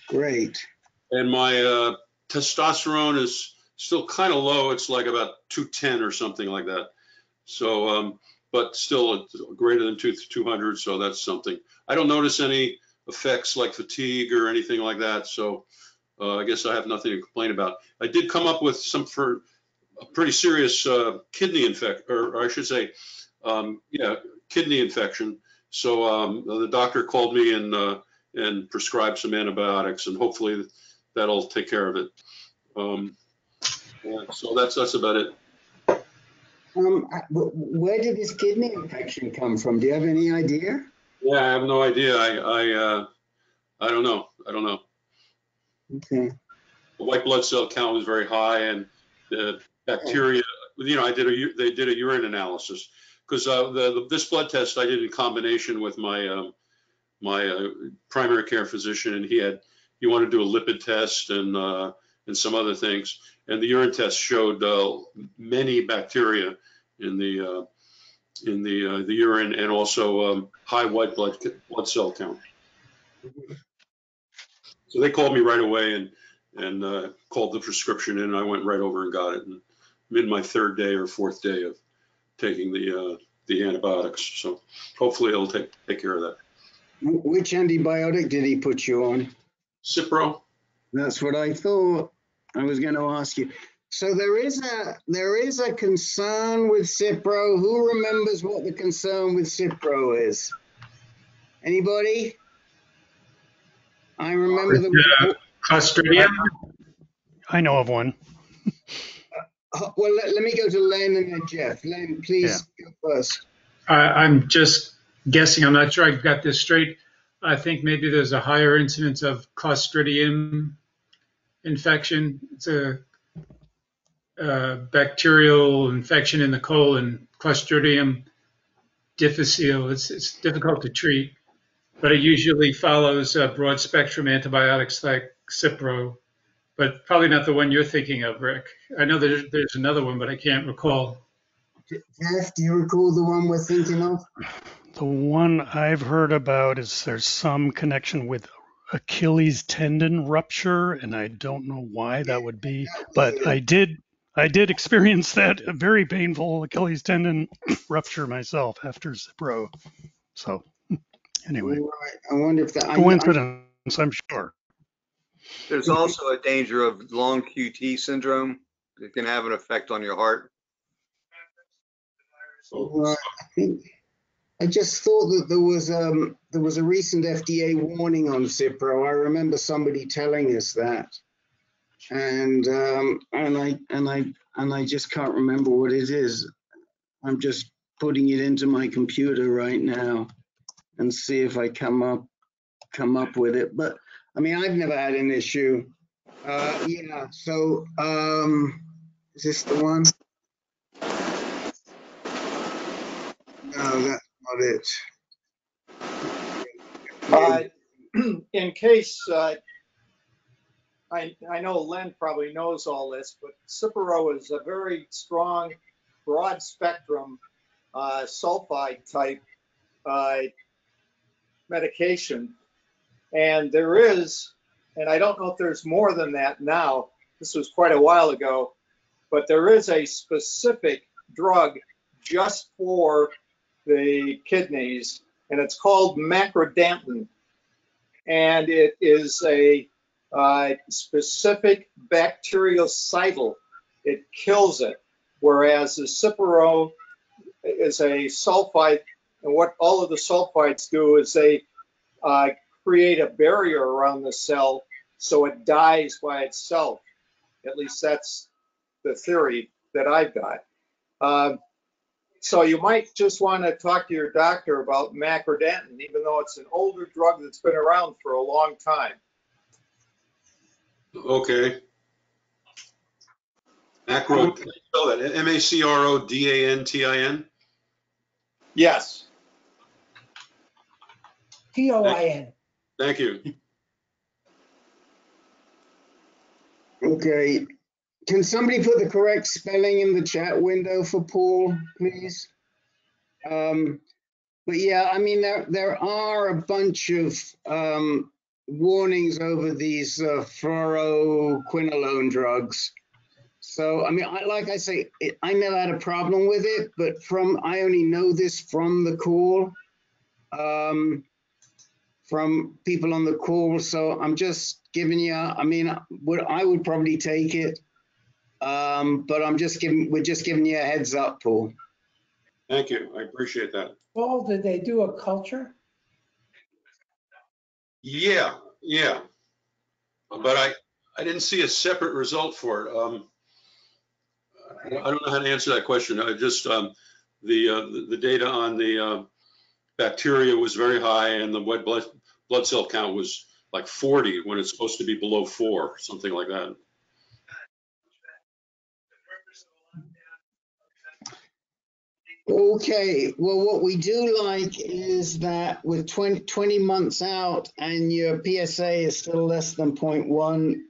Great. And my testosterone is still kind of low. It's like about 210 or something like that. So, but still greater than 200. So that's something. I don't notice any effects like fatigue or anything like that. So I guess I have nothing to complain about. I did come up with for a pretty serious kidney infection, or I should say, kidney infection. So the doctor called me and prescribed some antibiotics, and hopefully that'll take care of it. So that's about it. Where did this kidney infection come from? Do you have any idea? Yeah, I have no idea. I don't know. Okay. The white blood cell count was very high, and the bacteria. They did a urine analysis because this blood test I did in combination with my my primary care physician, and he wanted to do a lipid test and some other things, and the urine test showed many bacteria in the urine, and also high white blood cell count. So they called me right away and called the prescription in, and I went right over and got it. And I'm in my 3rd day or 4th day of taking the antibiotics. So hopefully it'll take care of that. Which antibiotic did he put you on? Cipro. That's what I thought. I was going to ask you. So there is a concern with Cipro. Who remembers what the concern with Cipro is? Anybody? I remember the Clostridium. I know of one. Well, let me go to Len and then Jeff. Len, please go first. I'm just guessing. I'm not sure I got this straight. I think maybe there's a higher incidence of Clostridium infection. It's a bacterial infection in the colon, Clostridium difficile. It's difficult to treat, but it usually follows broad spectrum antibiotics like Cipro, but probably not the one you're thinking of, Rick. I know there's another one, but I can't recall. Geoff, do you recall the one we're thinking of? The one I've heard about is there's some connection with Achilles tendon rupture, and I don't know why that would be, but I did experience that very painful Achilles tendon rupture myself after Cipro. So anyway, Right. I wonder if that coincidence, I'm sure. There's also a danger of long QT syndrome that can have an effect on your heart. Right. I just thought that there was a recent FDA warning on Cipro. I remember somebody telling us that, and I just can't remember what it is. I'm just putting it into my computer right now and see if I come up with it. But I mean, I've never had an issue. Yeah. So is this the one? No, that's not it. In case, I know Len probably knows all this, but Cipro is a very strong, broad spectrum sulfide type medication. And there is, and I don't know if there's more than that now, this was quite a while ago, but there is a specific drug just for the kidneys, and it's called macrodantin. And it is a specific bactericidal. It kills it, whereas the Cipro is a sulfide, and what all of the sulfides do is they create a barrier around the cell so it dies by itself. At least that's the theory that I've got. So you might just want to talk to your doctor about macrodantin, even though it's an older drug that's been around for a long time. Okay. Macro, spell that, M-A-C-R-O-D-A-N-T-I-N? Yes. T-O-I-N. Thank you. Okay. Can somebody put the correct spelling in the chat window for Paul, please? But yeah, I mean, there are a bunch of warnings over these fluoroquinolone drugs. So, I mean, like I say, I never had a problem with it, but I only know this from the call, from people on the call. So I'm just giving you, I mean, I would probably take it. But we're just giving you a heads up, Paul. Thank you. I appreciate that. Paul, did they do a culture? Yeah. But I didn't see a separate result for it. I don't know how to answer that question. I just the data on the bacteria was very high, and the white blood cell count was like 40 when it's supposed to be below 4, something like that. Okay, well, what we do like is that with 20 months out and your PSA is still less than 0.1,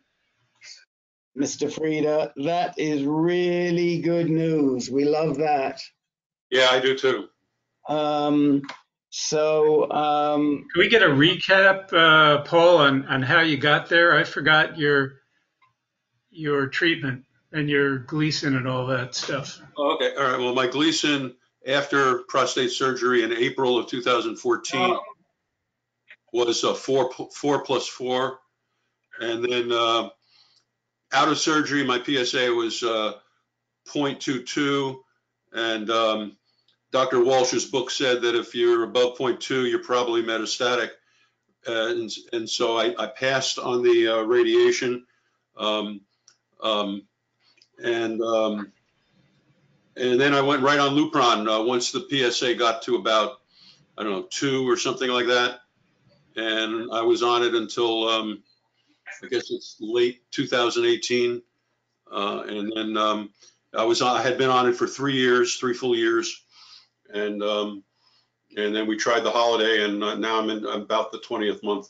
Mr. Frieda, that is really good news. We love that. Yeah, I do too. Can we get a recap, Paul, on how you got there? I forgot your treatment and your Gleason and all that stuff. Okay, all right. Well, my Gleason after prostate surgery in April of 2014 was 4+4, and then out of surgery, my PSA was 0.22, and Dr. Walsh's book said that if you're above 0.2, you're probably metastatic, and so I passed on the radiation, and then I went right on Lupron once the PSA got to about, I don't know, 2 or something like that. and I was on it until I guess it's late 2018, and then I had been on it for 3 years, 3 full years, and then we tried the holiday, and now I'm in about the 20th month.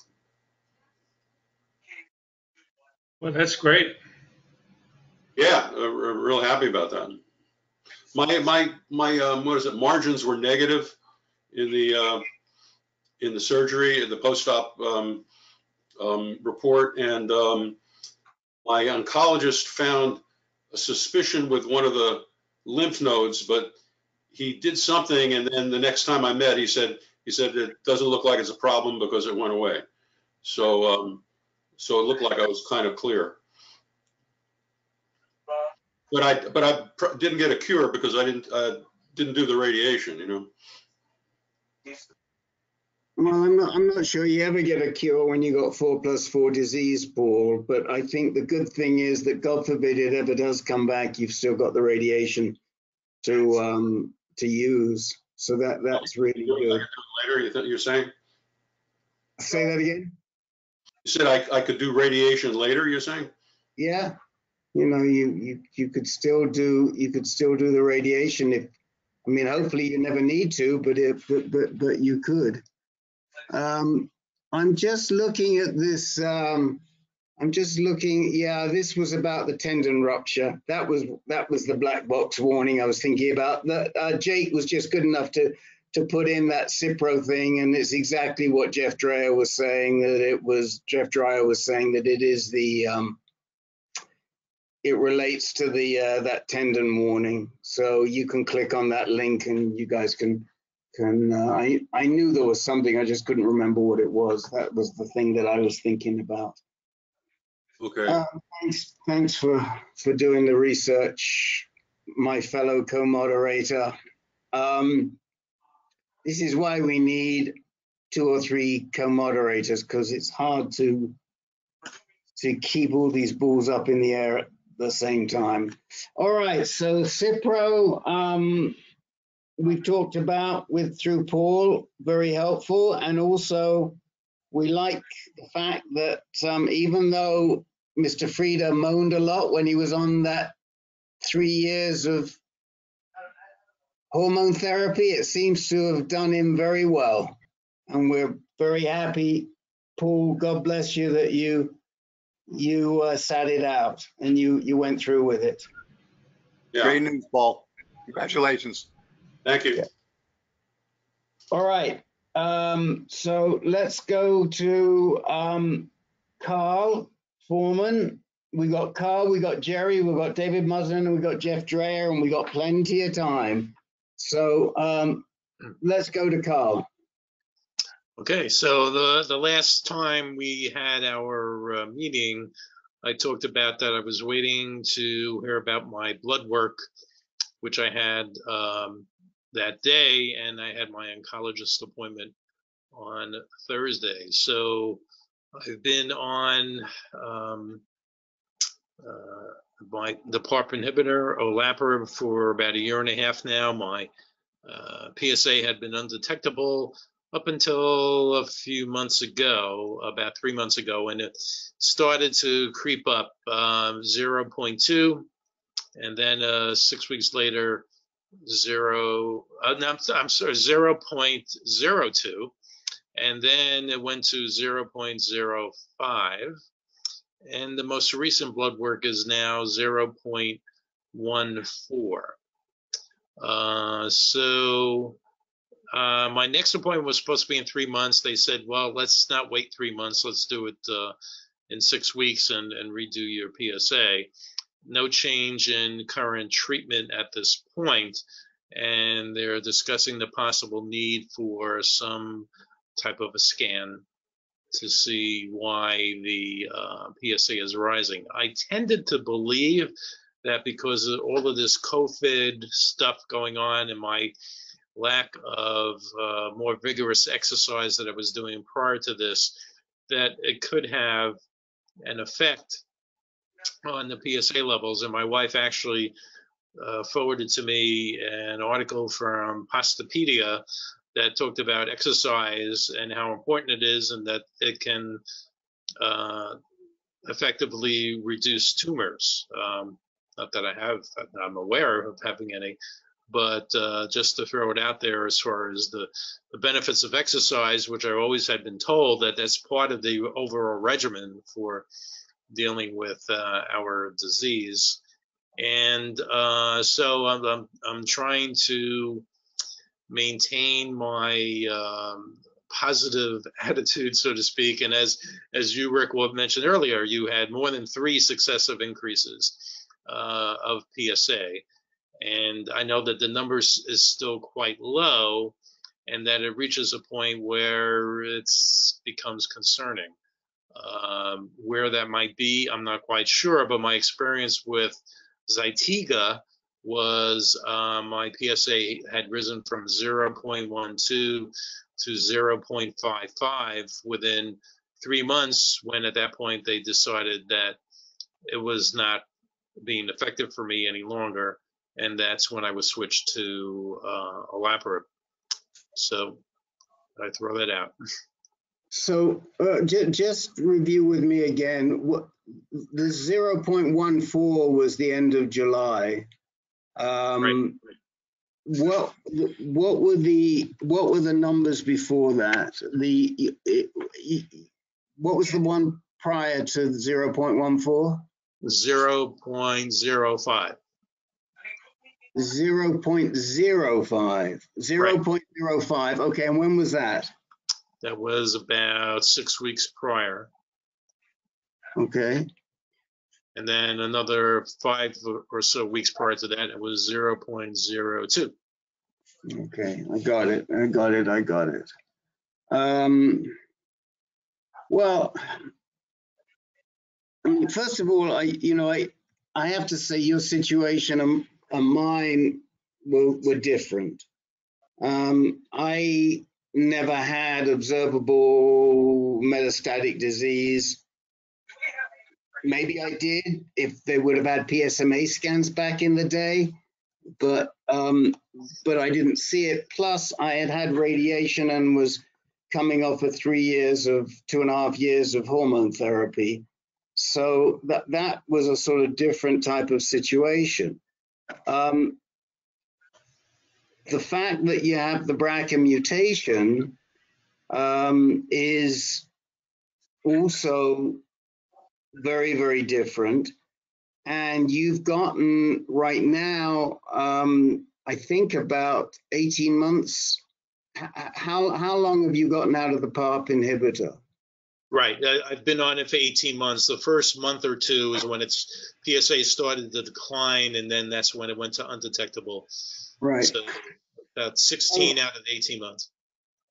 Well, that's great. Yeah, real happy about that. My what is it? Margins were negative in the surgery, in the post-op report, and my oncologist found a suspicion with one of the lymph nodes, but he did something, and then the next time I met, he said it doesn't look like it's a problem because it went away. So so it looked like I was kind of clear. But I didn't get a cure because I didn't do the radiation, you know. Well, I'm not sure you ever get a cure when you got 4+4 disease, Paul. But I think the good thing is that, God forbid it ever does come back, you've still got the radiation to use. So that's really good. Later, you're saying? Say that again. You said I could do radiation later. You're saying? Yeah. You know, you could still do the radiation if, I mean, hopefully you never need to, but you could. I'm just looking at this. I'm just looking. Yeah, this was about the tendon rupture. That was the black box warning I was thinking about. Jake was just good enough to put in that Cipro thing, and it's exactly what Geoff Dreyer was saying. That it is the it relates to the that tendon warning. So you can click on that link, and you guys can. I knew there was something, I just couldn't remember what it was. That was the thing that I was thinking about. Okay. Thanks for doing the research, my fellow co-moderator. This is why we need 2 or 3 co-moderators, because it's hard to keep all these balls up in the air at the same time. All right, so Cipro, we've talked about through Paul, very helpful. And also we like the fact that even though Mr. Frieda moaned a lot when he was on that 3 years of hormone therapy, it seems to have done him very well. And we're very happy, Paul, God bless you, that you sat it out and you went through with it. Yeah. Great news, Paul. Congratulations. Thank you. Yeah. All right. So let's go to Carl Forman. We got Carl, we got Jerry, we got David Muslin, and we got Geoff Dreyer, and we got plenty of time. So let's go to Carl. Okay, so the last time we had our meeting, I talked about that I was waiting to hear about my blood work, which I had that day, and I had my oncologist appointment on Thursday. So I've been on the PARP inhibitor, olaparib, for about 1.5 years now. My PSA had been undetectable up until a few months ago, about 3 months ago, and it started to creep up 0.2, and then 6 weeks later, 0.02, and then it went to 0.05, and the most recent blood work is now 0.14. My next appointment was supposed to be in 3 months. They said, well, let's not wait 3 months. Let's do it in 6 weeks and redo your PSA. No change in current treatment at this point, and they're discussing the possible need for some type of a scan to see why the PSA is rising. I tended to believe that because of all of this COVID stuff going on and my lack of more vigorous exercise that I was doing prior to this, that it could have an effect on the PSA levels. And my wife actually forwarded to me an article from Postopedia that talked about exercise and how important it is, and that it can effectively reduce tumors. Not that I'm aware of having any, but just to throw it out there as far as the benefits of exercise, which I always had been told that that's part of the overall regimen for dealing with our disease. And so I'm trying to maintain my positive attitude, so to speak. And as you, Rick, mentioned earlier, you had more than 3 successive increases of PSA. And I know that the numbers is still quite low, and that it reaches a point where it becomes concerning. Where that might be, I'm not quite sure, but my experience with Zytiga was my PSA had risen from 0.12 to 0.55 within 3 months, when at that point they decided that it was not being effective for me any longer. And that's when I was switched to olaparib. So I throw that out. So just review with me again. The 0.14 was the end of July. Right. What were the numbers before that? What was the one prior to 0.14? 0.05. 0.05. 0.05. Okay, and when was that? That was about 6 weeks prior. Okay. And then another 5 or so weeks prior to that, it was 0.02. Okay, I got it. Well, I mean, first of all, I have to say your situation and mine were different. I never had observable metastatic disease. Maybe I did if they would have had PSMA scans back in the day, but I didn't see it. Plus, I had radiation and was coming off of 2.5 years of hormone therapy. So that was a sort of different type of situation. The fact that you have the BRCA mutation is also very, very different. And you've gotten right now, I think about 18 months. How long have you gotten out of the PARP inhibitor? Right. I've been on it for 18 months. The first month or two is when its PSA started to decline, and then that's when it went to undetectable. Right. So about 16 out of 18 months.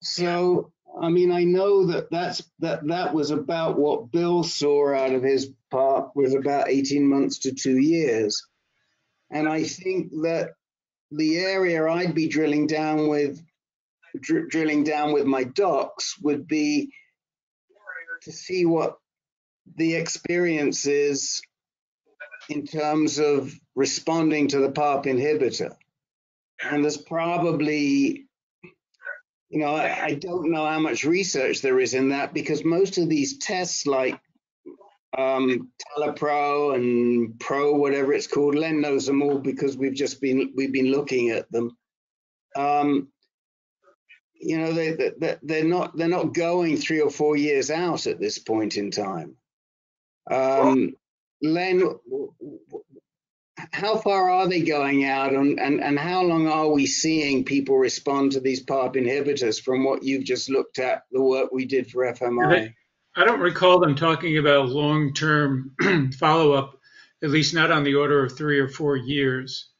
So, I mean, I know that was about what Bill saw out of his PARP, was about 18 months to 2 years. And I think that the area I'd be drilling down with my docs would be to see what the experience is in terms of responding to the PARP inhibitor. And there's probably, I don't know how much research there is in that, because most of these tests like Telepro and Pro, whatever it's called, Len knows them all because we've been looking at them. They're not going 3 or 4 years out at this point in time. Len, how far are they going out, and how long are we seeing people respond to these PARP inhibitors from what you've just looked at, the work we did for FMI? I don't recall them talking about long-term follow-up, at least not on the order of 3 or 4 years.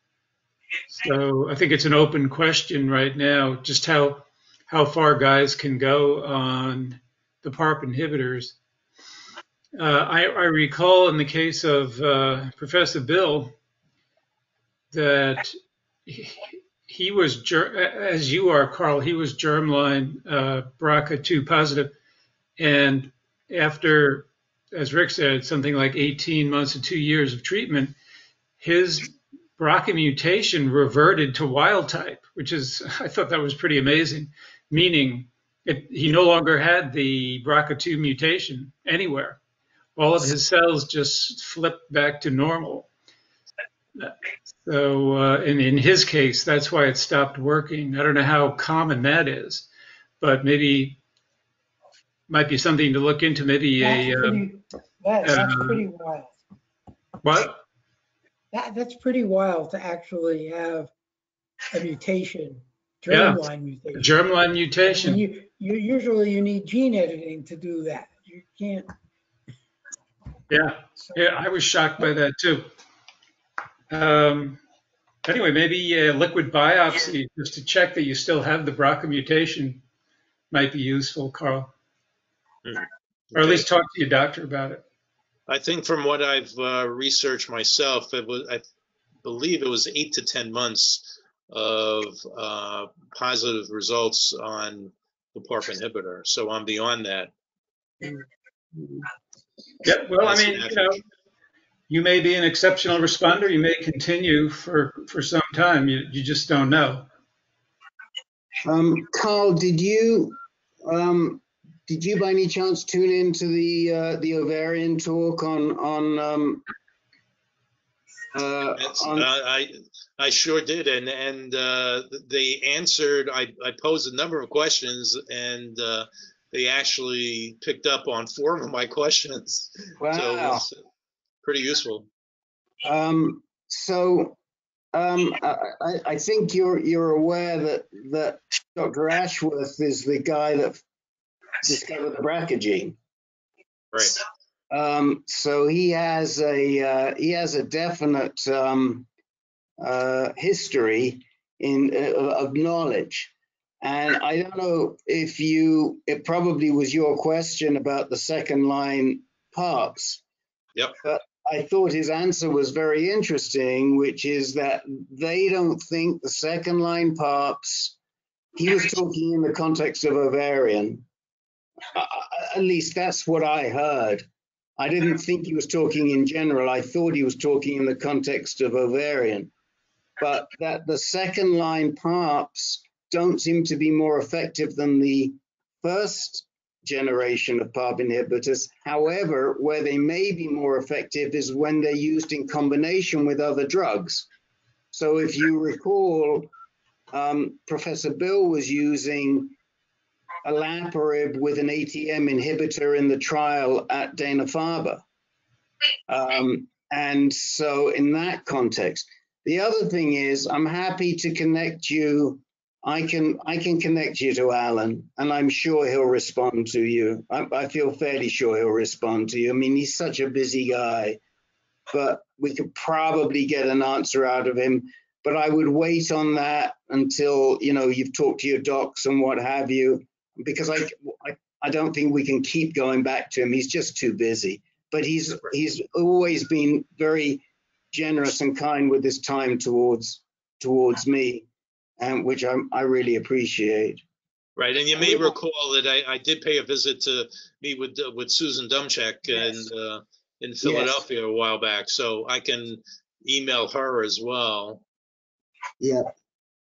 So I think it's an open question right now, just how far guys can go on the PARP inhibitors. I recall in the case of Professor Bill that he was, as you are, Carl, he was germline BRCA2 positive. And after, as Rick said, something like 18 months to 2 years of treatment, his BRCA mutation reverted to wild type, which is, I thought that was pretty amazing. meaning he no longer had the BRCA2 mutation anywhere. All of his cells just flipped back to normal. So in his case, that's why it stopped working. I don't know how common that is, but maybe might be something to look into. Maybe That's pretty wild. What? That's pretty wild to actually have a mutation, germline mutation. Germline mutation. And you usually you need gene editing to do that. You can't. Yeah, I was shocked by that too. Anyway, maybe a liquid biopsy just to check that you still have the BRCA mutation might be useful, Carl. Or at least talk to your doctor about it. I think from what I've researched myself, I believe it was 8 to 10 months of positive results on the PARP inhibitor. So I'm beyond that. Yeah, well, I mean, you may be an exceptional responder. You may continue for some time. You just don't know. Carl, did you by any chance tune into the ovarian talk on I sure did, and they answered. I posed a number of questions, and they actually picked up on 4 of my questions. Wow. So it was pretty useful. I think you're aware that Dr. Ashworth is the guy that discovered the BRCA gene. Right. So he has a definite history of knowledge. And I don't know if it probably was your question about the second line PARPs. Yep. But I thought his answer was very interesting, which is that they don't think the second line PARPs, he was talking in the context of ovarian. At least that's what I heard. I didn't think he was talking in general. I thought he was talking in the context of ovarian. But that the second line PARPs don't seem to be more effective than the first generation of PARP inhibitors. However, where they may be more effective is when they're used in combination with other drugs. So if you recall, Professor Bill was using olaparib with an ATM inhibitor in the trial at Dana-Farber. And so in that context, the other thing is I'm happy to connect you. I can connect you to Alan, and I'm sure he'll respond to you. I feel fairly sure he'll respond to you. I mean, he's such a busy guy, but we could probably get an answer out of him. But I would wait on that until, you've talked to your docs and what have you, because I don't think we can keep going back to him. He's just too busy. But he's always been very generous and kind with his time towards me, and which I really appreciate. Right, and you may recall that I did pay a visit to meet with Susan Dumchek in Philadelphia a while back, so I can email her as well. Yeah,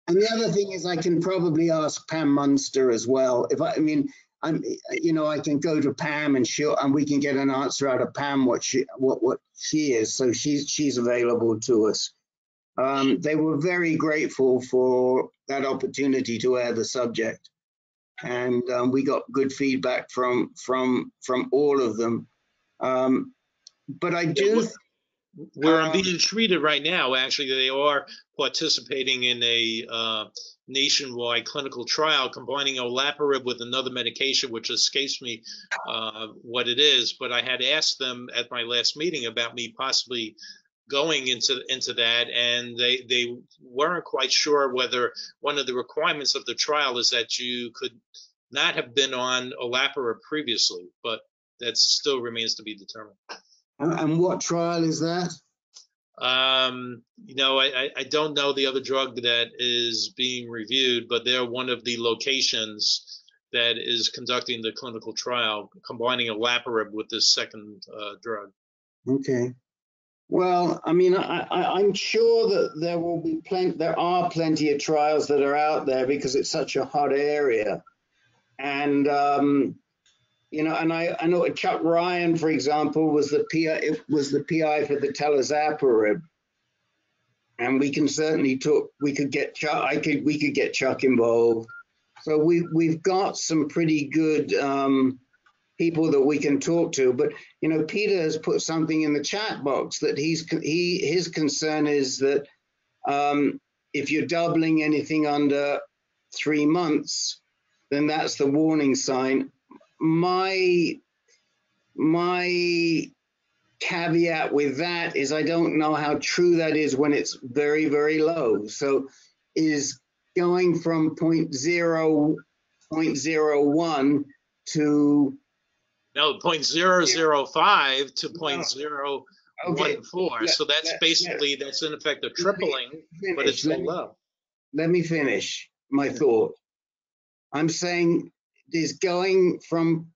and the other thing is I can probably ask Pam Munster as well. I can go to Pam and we can get an answer out of Pam what she is. So she's available to us. They were very grateful for that opportunity to air the subject, and we got good feedback from all of them. But I do. Where I'm being treated right now, actually, they are participating in a nationwide clinical trial combining olaparib with another medication, which escapes me what it is. But I had asked them at my last meeting about me possibly going into that, and they weren't quite sure whether one of the requirements of the trial is that you could not have been on olaparib previously, but that still remains to be determined. And what trial is that? I don't know the other drug that is being reviewed, but they're one of the locations that is conducting the clinical trial, combining olaparib with this second drug. Okay. Well, I mean, I'm sure that there are plenty of trials that are out there because it's such a hot area. And, you know, and I know Chuck Ryan, for example, was the PI for the Telazapurib. And we can certainly we could get Chuck involved. So we've got some pretty good people that we can talk to. But you know, Peter has put something in the chat box that his concern is that if you're doubling anything under 3 months, then that's the warning sign. My caveat with that is I don't know how true that is when it's very, very low. So is going from 0.01 to 0.005 to 0.014. Okay. So that's basically, that's in effect a tripling, but it's still low. Let me finish my thought. I'm saying is going from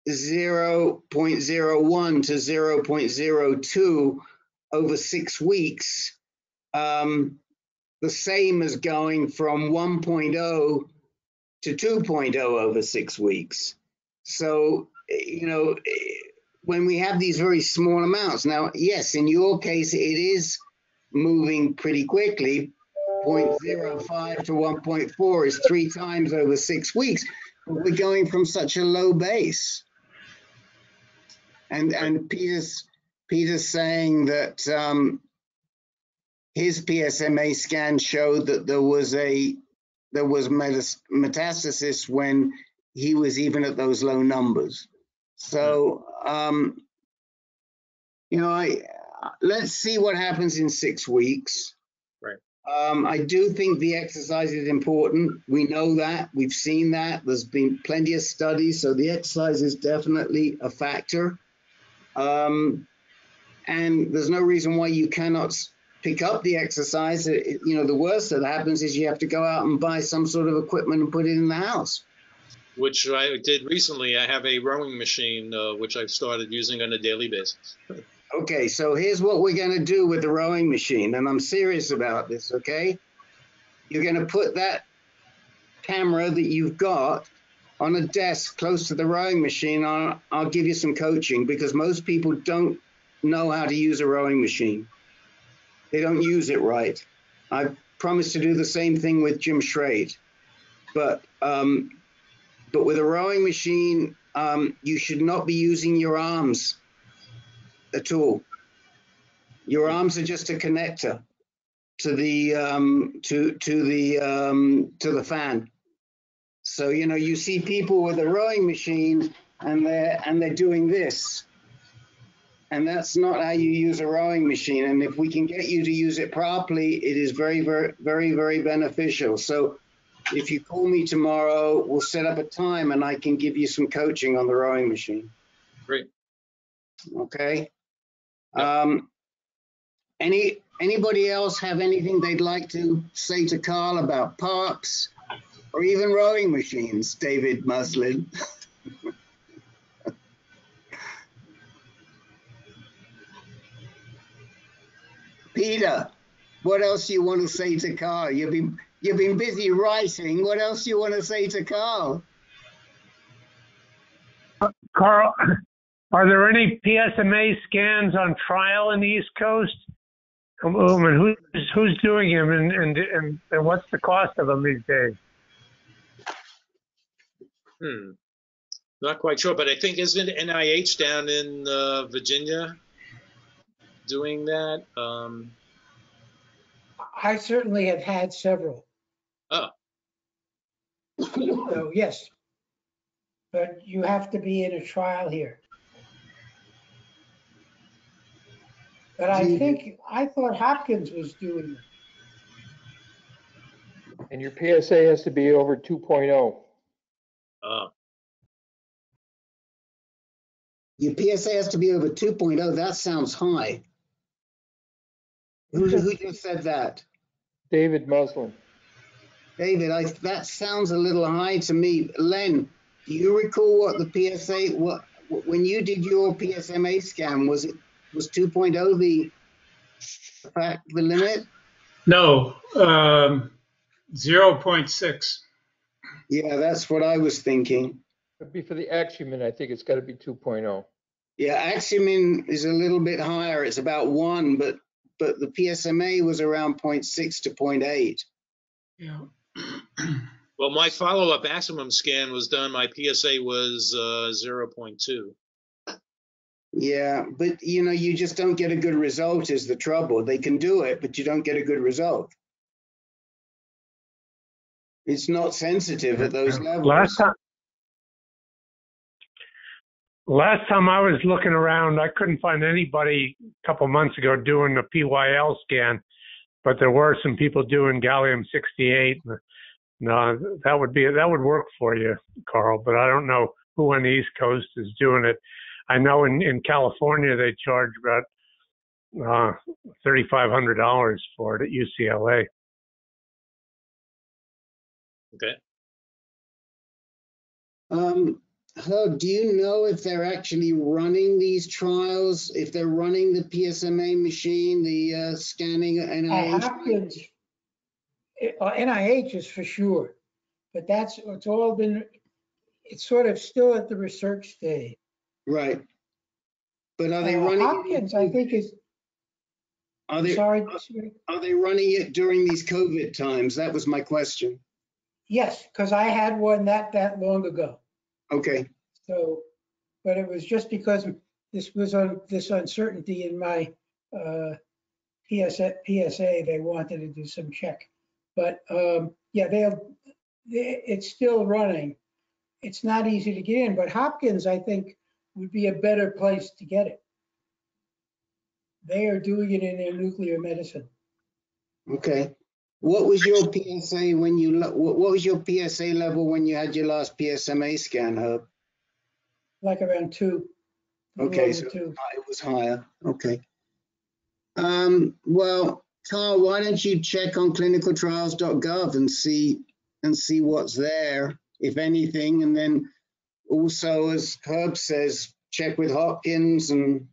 0.01 to 0.02 over 6 weeks, the same as going from 1.0 to 2.0 over 6 weeks. So, you know, when we have these very small amounts, now, yes, in your case, it is moving pretty quickly. 0.05 to 1.4 is 3 times over 6 weeks, but we're going from such a low base. And Peter's saying that his PSMA scan showed that there was metastasis when he was even at those low numbers. So you know, let's see what happens in 6 weeks. Right. I do think the exercise is important. We know that. We've seen that. There's been plenty of studies, so the exercise is definitely a factor. And there's no reason why you cannot pick up the exercise. You know, the worst that happens is you have to go out and buy some sort of equipment and put it in the house. Which I did recently. I have a rowing machine, which I've started using on a daily basis. Okay, so here's what we're going to do with the rowing machine, and I'm serious about this, okay? You're going to put that camera that you've got on a desk close to the rowing machine. I'll give you some coaching because most people don't know how to use a rowing machine. They don't use it right. I promised to do the same thing with Jim Schrade. But with a rowing machine, you should not be using your arms at all. Your arms are just a connector to the fan. So you know, you see people with a rowing machine and they're doing this, and that's not how you use a rowing machine. And if we can get you to use it properly, it is very, very, very, very beneficial. So if you call me tomorrow, we'll set up a time and I can give you some coaching on the rowing machine. Great. Okay. Anybody else have anything they'd like to say to Carl about PARPs or even rowing machines, David Muslin? Peter, what else do you want to say to Carl? You've been busy writing. What else do you want to say to Carl? Carl, are there any PSMA scans on trial in the East Coast? And who's doing them, and what's the cost of them these days? Not quite sure, but I think isn't NIH down in Virginia doing that? I certainly have had several. Oh. So yes, but you have to be in a trial here. But I thought Hopkins was doing it. And your PSA has to be over 2.0. Oh. Your PSA has to be over 2.0. That sounds high. Who just said that? David Muslin. David, that sounds a little high to me. Len, do you recall what the PSA, when you did your PSMA scan, was 2.0 The limit? No, 0.6. Yeah, that's what I was thinking. It'd be for the Axumin, I think it's got to be 2.0. Yeah, Axumin is a little bit higher. It's about 1, but the PSMA was around 0.6 to 0.8. Yeah. Well, my follow-up maximum scan was done. My PSA was 0.2. Yeah, but you just don't get a good result is the trouble. They can do it, but you don't get a good result. It's not sensitive at those levels. Last time I was looking around, I couldn't find anybody a couple months ago doing a PYL scan, but there were some people doing gallium-68. No, that would work for you, Carl, but I don't know who on the East Coast is doing it. I know in California they charge about $3,500 for it at UCLA. Okay. Herb, do you know if they're actually running these trials? If they're running the PSMA machine, the scanning at NIH? Hopkins, NIH is for sure, but it's sort of still at the research stage. Right. But are they running Hopkins, I think is. Are they running it during these COVID times? That was my question. Yes, because I had one that long ago. Okay. So, but it was just because this uncertainty in my PSA, they wanted to do some check. But yeah, it's still running. It's not easy to get in, but Hopkins, I think, would be a better place to get it. They are doing it in their nuclear medicine. Okay. What was your PSA what was your PSA level when you had your last PSMA scan, Herb? Like around 2. Okay, so 2. it was higher. Okay. Well, Carl, why don't you check on clinicaltrials.gov and see what's there, if anything, and then also, as Herb says, check with Hopkins and.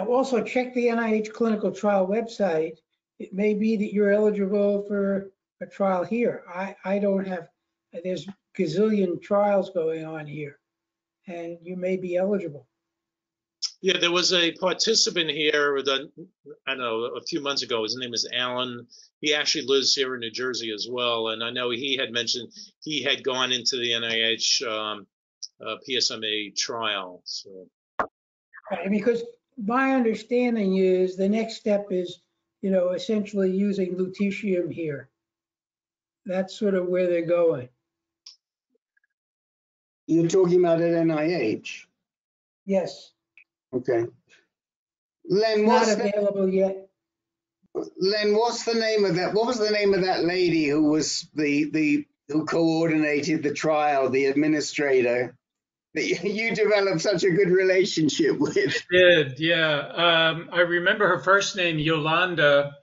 Also check the NIH clinical trial website. It may be that you're eligible for a trial here. I don't have, there's gazillion trials going on here, and you may be eligible. Yeah, there was a participant here that, I don't know, a few months ago. His name is Alan. He actually lives here in New Jersey as well. And I know he had mentioned he had gone into the NIH PSMA trial. So. Right, because my understanding is the next step is, essentially using lutetium here. That's sort of where they're going. You're talking about at NIH? Yes. Okay. Len, it's not available yet. Len, what's the name of that? What was the name of that lady who was who coordinated the trial, the administrator that you developed such a good relationship with? I did, yeah. I remember her first name, Yolanda,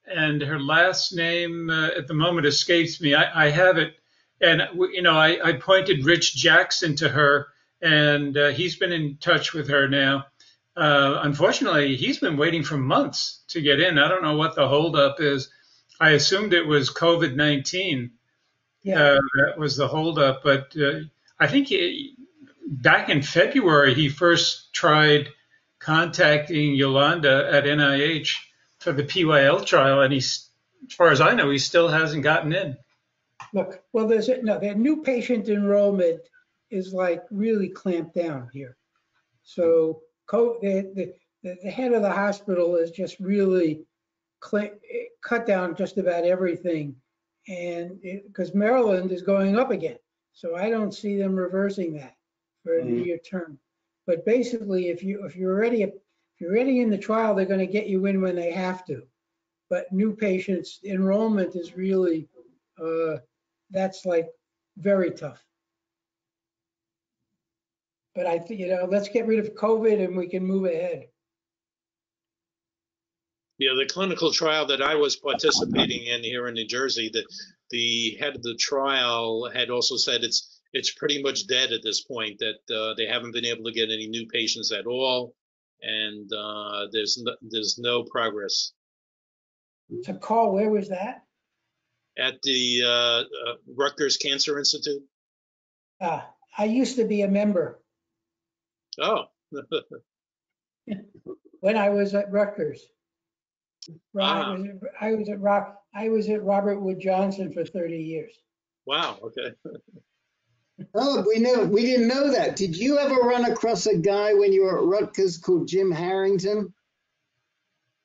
and her last name at the moment escapes me. I have it, and I pointed Rich Jackson to her, and he's been in touch with her now. Unfortunately, he's been waiting for months to get in. I don't know what the holdup is. I assumed it was COVID-19. Yeah. That was the holdup, but I think back in February he first tried contacting Yolanda at NIH for the PYL trial, and as far as I know, he still hasn't gotten in. Look, well, the new patient enrollment is like really clamped down here. So the head of the hospital is just really cut down just about everything, and because Maryland is going up again, so I don't see them reversing that for a near term. But basically, if you're already in the trial, they're going to get you in when they have to. But new patients enrollment is really that's like very tough. But I think let's get rid of COVID and we can move ahead. Yeah, the clinical trial that I was participating in here in New Jersey, the head of the trial had also said it's pretty much dead at this point, that they haven't been able to get any new patients at all. and there's no progress. So Carl, where was that? At the Rutgers Cancer Institute. I used to be a member Oh. when I was at Rutgers. Ah. I was at Robert Wood Johnson for 30 years. Wow. Okay. Oh, we didn't know that. Did you ever run across a guy when you were at Rutgers called Jim Harrington?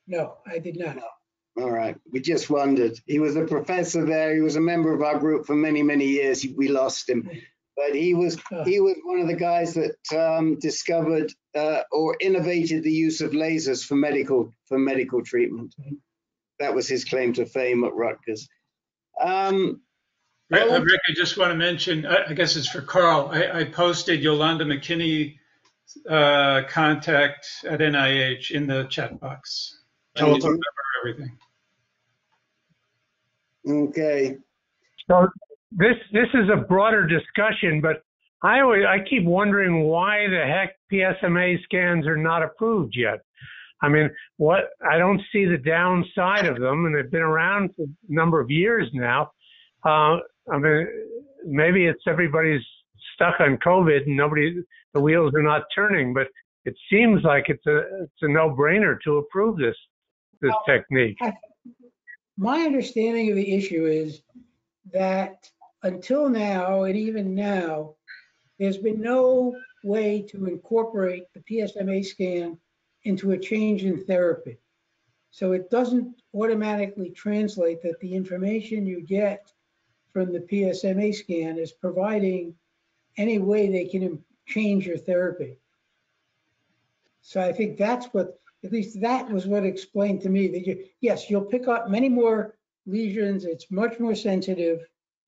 No, I did not. No. All right. We just wondered. He was a professor there. He was a member of our group for many, many years. We lost him. But he was one of the guys that discovered or innovated the use of lasers for medical treatment. That was his claim to fame at Rutgers. Rick, I just want to mention, I guess it's for Carl. I posted Yolanda McKinney contact at NIH in the chat box. Telephone number, everything. Okay. So this is a broader discussion, but I keep wondering why the heck PSMA scans are not approved yet. I mean, I don't see the downside of them, and they've been around for a number of years now. I mean, maybe it's everybody's stuck on COVID and the wheels are not turning, but it seems like it's a no-brainer to approve this technique. My understanding of the issue is that until now, and even now, there's been no way to incorporate the PSMA scan into a change in therapy. So it doesn't automatically translate that the information you get from the PSMA scan is providing any way they can change your therapy. So I think that's what, at least that was what explained to me, that yes, you'll pick up many more lesions. It's much more sensitive,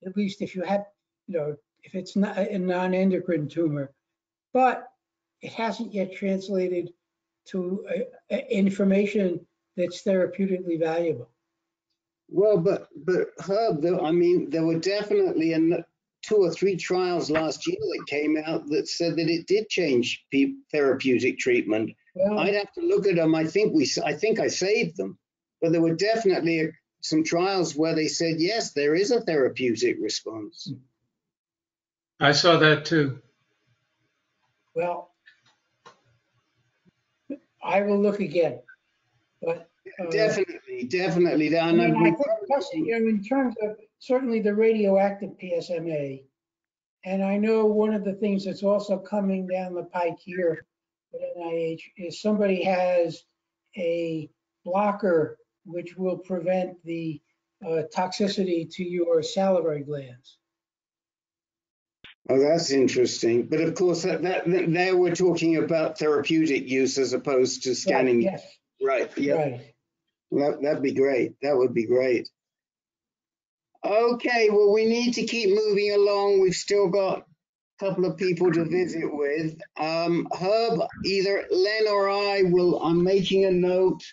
at least if you have, if it's not a non-endocrine tumor, but it hasn't yet translated to information that's therapeutically valuable. Well, but Herb, I mean, there were definitely 2 or 3 trials last year that came out that said that it did change therapeutic treatment. Well, I'd have to look at them. I think I saved them, but there were definitely some trials where they said, yes, there is a therapeutic response. I saw that too. Well, I will look again, but definitely. I mean, I think plus, in terms of certainly the radioactive PSMA, and I know one of the things that's also coming down the pike here at NIH is somebody has a blocker which will prevent the toxicity to your salivary glands. Oh, that's interesting. But of course, there we're talking about therapeutic use as opposed to scanning. Right, yes. Right. Yeah. Right. That'd be great. That would be great. Okay. Well, we need to keep moving along. We've still got a couple of people to visit with. Herb, either Len or I'm making a note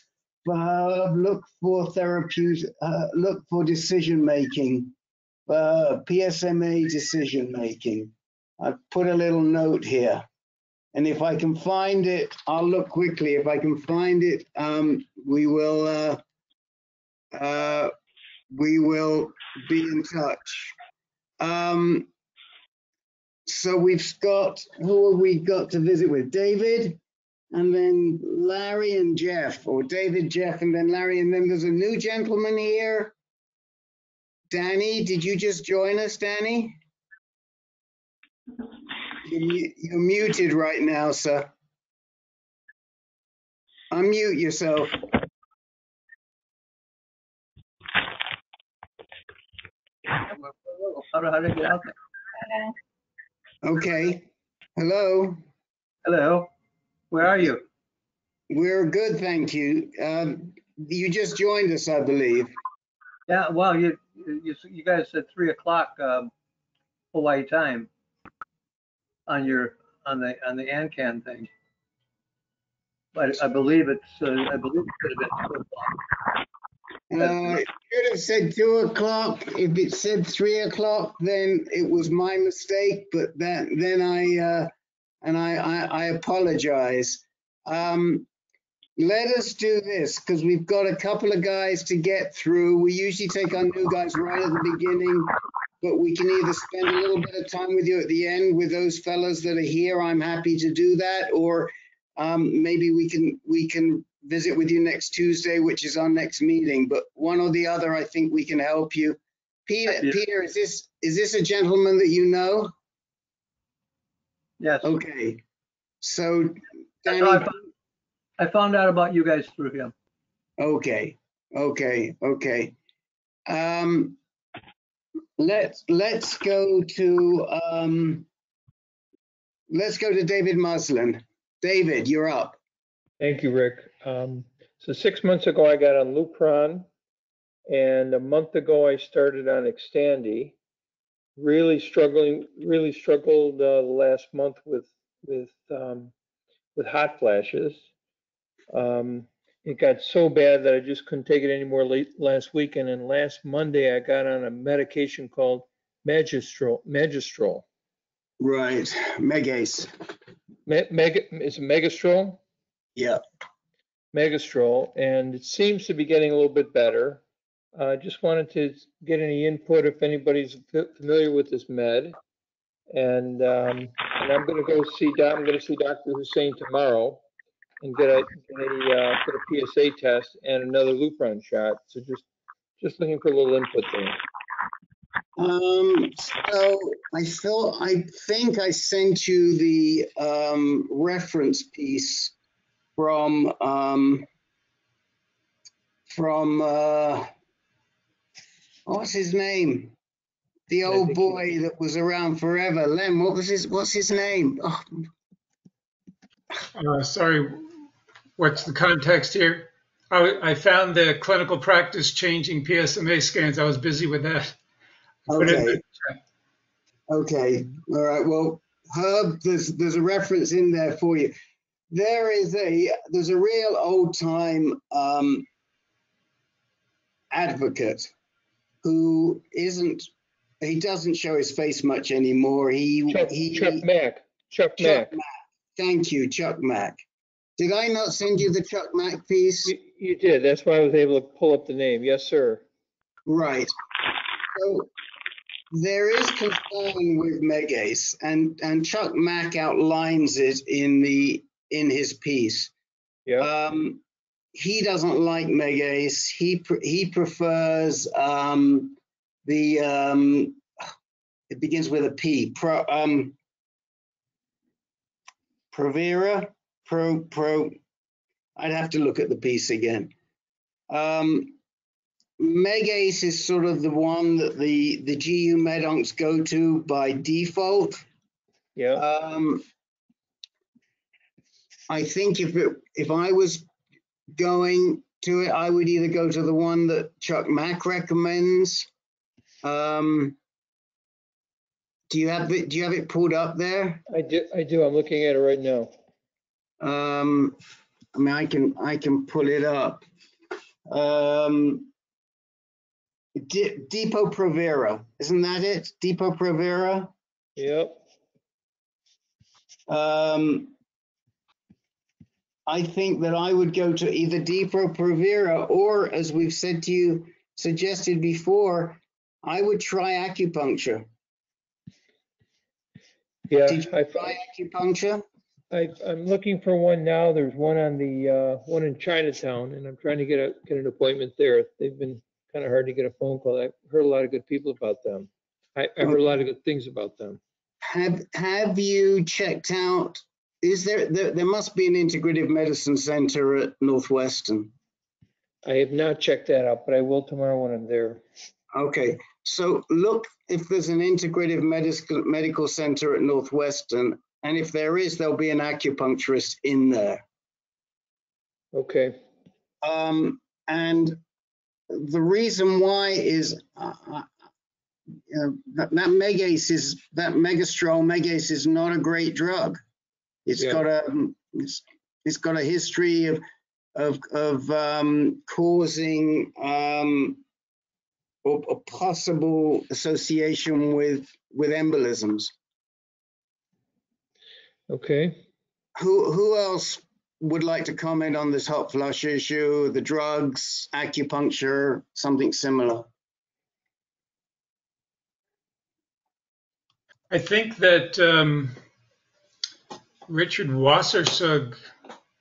for Herb. Look for therapeutic. Look for decision making. PSMA decision making. I've put a little note here, and if I can find it, I'll look quickly. If I can find it, we will be in touch. So we've got, who have we got to visit with? David, and then Larry and Geoff, or David, Geoff, and then Larry, and then there's a new gentleman here. Danny, did you just join us, Danny? You're muted right now, sir. Unmute yourself. How to get out there? Okay. Hello. Hello. Where are you? We're good, thank you. You just joined us, I believe. Yeah. Well, you guys said 3 o'clock Hawaii time on the ANCAN thing, but I believe it could have been 2 o'clock. It should have said 2 o'clock. If it said 3 o'clock, then it was my mistake. But then I apologize. Let us do this because we've got a couple of guys to get through. We usually take our new guys right at the beginning, but we can either spend a little bit of time with you at the end with those fellows that are here. I'm happy to do that, or maybe we can visit with you next Tuesday, which is our next meeting. But one or the other, I think we can help you. Peter, is this a gentleman that you know? Yes. Okay. So, Danny. I found out about you guys through him. Okay. Let's go to David Muslin. David, you're up. Thank you, Rick. So 6 months ago, I got on Lupron, and a month ago, I started on Xtandi. Really struggled the last month with hot flashes. It got so bad that I just couldn't take it anymore last week. And then last Monday, I got on a medication called Magistrol. Right, Megace. Is it Megastrol? Yeah. Megastrol, and it seems to be getting a little bit better. Just wanted to get any input if anybody's familiar with this med. And I'm going to go see Dr. Hussein tomorrow and get a PSA test and another Lupron shot. So just looking for a little input there. So I think I sent you the reference piece from what's his name? The old boy that was around forever. Lem, what's his name? Oh. Sorry, what's the context here? I found the clinical practice changing PSMA scans. I was busy with that. Okay. Okay. All right. Well, Herb, there's a reference in there for you. There's a real old time advocate who he doesn't show his face much anymore. Chuck Mack. Thank you, Chuck Mack. Did I not send you the Chuck Mack piece? You did. That's why I was able to pull up the name. Yes, sir. Right. So there is concern with Megace, and Chuck Mack outlines it in his piece. Yeah. He doesn't like Megace. He prefers it begins with a P. Provera. I'd have to look at the piece again. Megace is sort of the one that the GU medoncs go to by default. Yeah. I think if I was going to it, I would either go to the one that Chuck Mack recommends. Do you have it pulled up there? I do. I'm looking at it right now. I mean, I can pull it up. Depo-Provera, isn't that it? Depo-Provera? Yep. I think that I would go to either Depo-Provera or, as we've suggested before, I would try acupuncture. Yeah. Did you try acupuncture? I'm looking for one now. There's one on the one in Chinatown, and I'm trying to get an appointment there. They've been kind of hard to get a phone call. I've heard a lot of good people about them. I heard a lot of good things about them. Have you checked out? Is there must be an integrative medicine center at Northwestern? I have not checked that out, but I will tomorrow when I'm there. Okay, so look if there's an integrative medical center at Northwestern, and if there is, there'll be an acupuncturist in there. Okay. And the reason why is that Megastrol is not a great drug. It's got a history of causing or a possible association with embolisms. Okay. Who else would like to comment on this hot flush issue, the drugs, acupuncture, something similar? I think that Richard Wassersug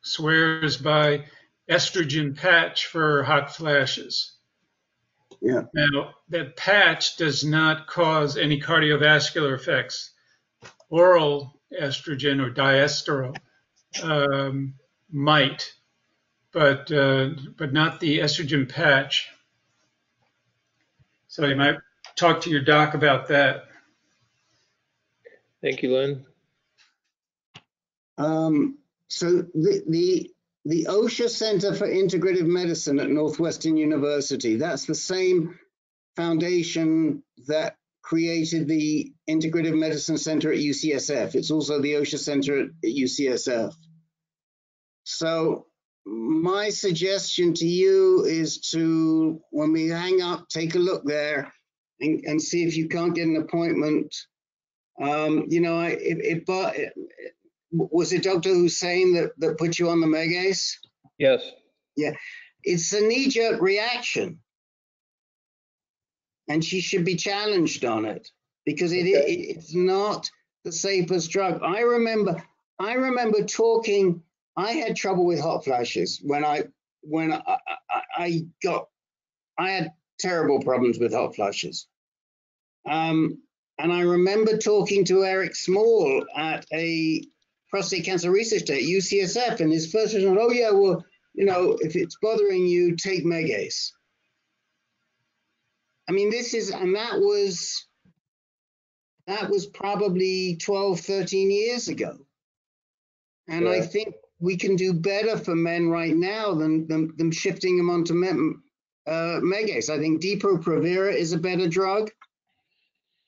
swears by estrogen patch for hot flashes. Yeah. Now, that patch does not cause any cardiovascular effects. Oral estrogen or diesterone might, but not the estrogen patch. So you might talk to your doc about that. Thank you, Lynn. So the OSHA Center for Integrative Medicine at Northwestern University, that's the same foundation that created the Integrative Medicine Center at UCSF. It's also the OSHA Center at UCSF. So my suggestion to you is to, when we hang up, take a look there and see if you can't get an appointment. You know, was it Dr. Hussein that put you on the Megace? Yes. Yeah, it's a knee-jerk reaction. And she should be challenged on it because it's not the safest drug. I remember talking, I had trouble with hot flashes when I had terrible problems with hot flashes. And I remember talking to Eric Small at a prostate cancer research day at UCSF, and his first response, oh yeah, well, you know, if it's bothering you, take Megace. I mean, that was probably 12, 13 years ago. And yeah. I think we can do better for men right now than shifting them onto Megace. I think Depo-Provera is a better drug.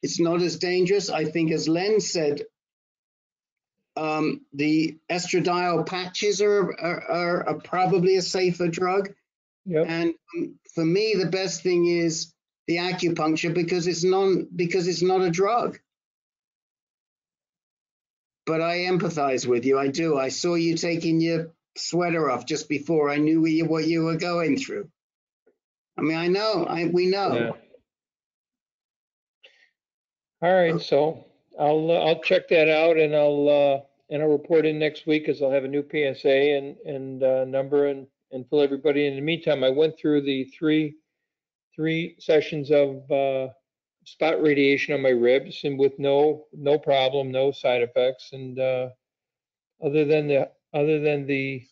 It's not as dangerous. I think, as Len said, the estradiol patches are probably a safer drug. Yep. And for me, the best thing is the acupuncture because it's not a drug. But I empathize with you. I do. I saw you taking your sweater off just before. I knew what you were going through. I mean, I know. We know. Yeah. All right. So I'll check that out, and I'll report in next week because I'll have a new PSA and number and fill everybody in. In the meantime, I went through the three sessions of spot radiation on my ribs, and with no problem, no side effects, and other than the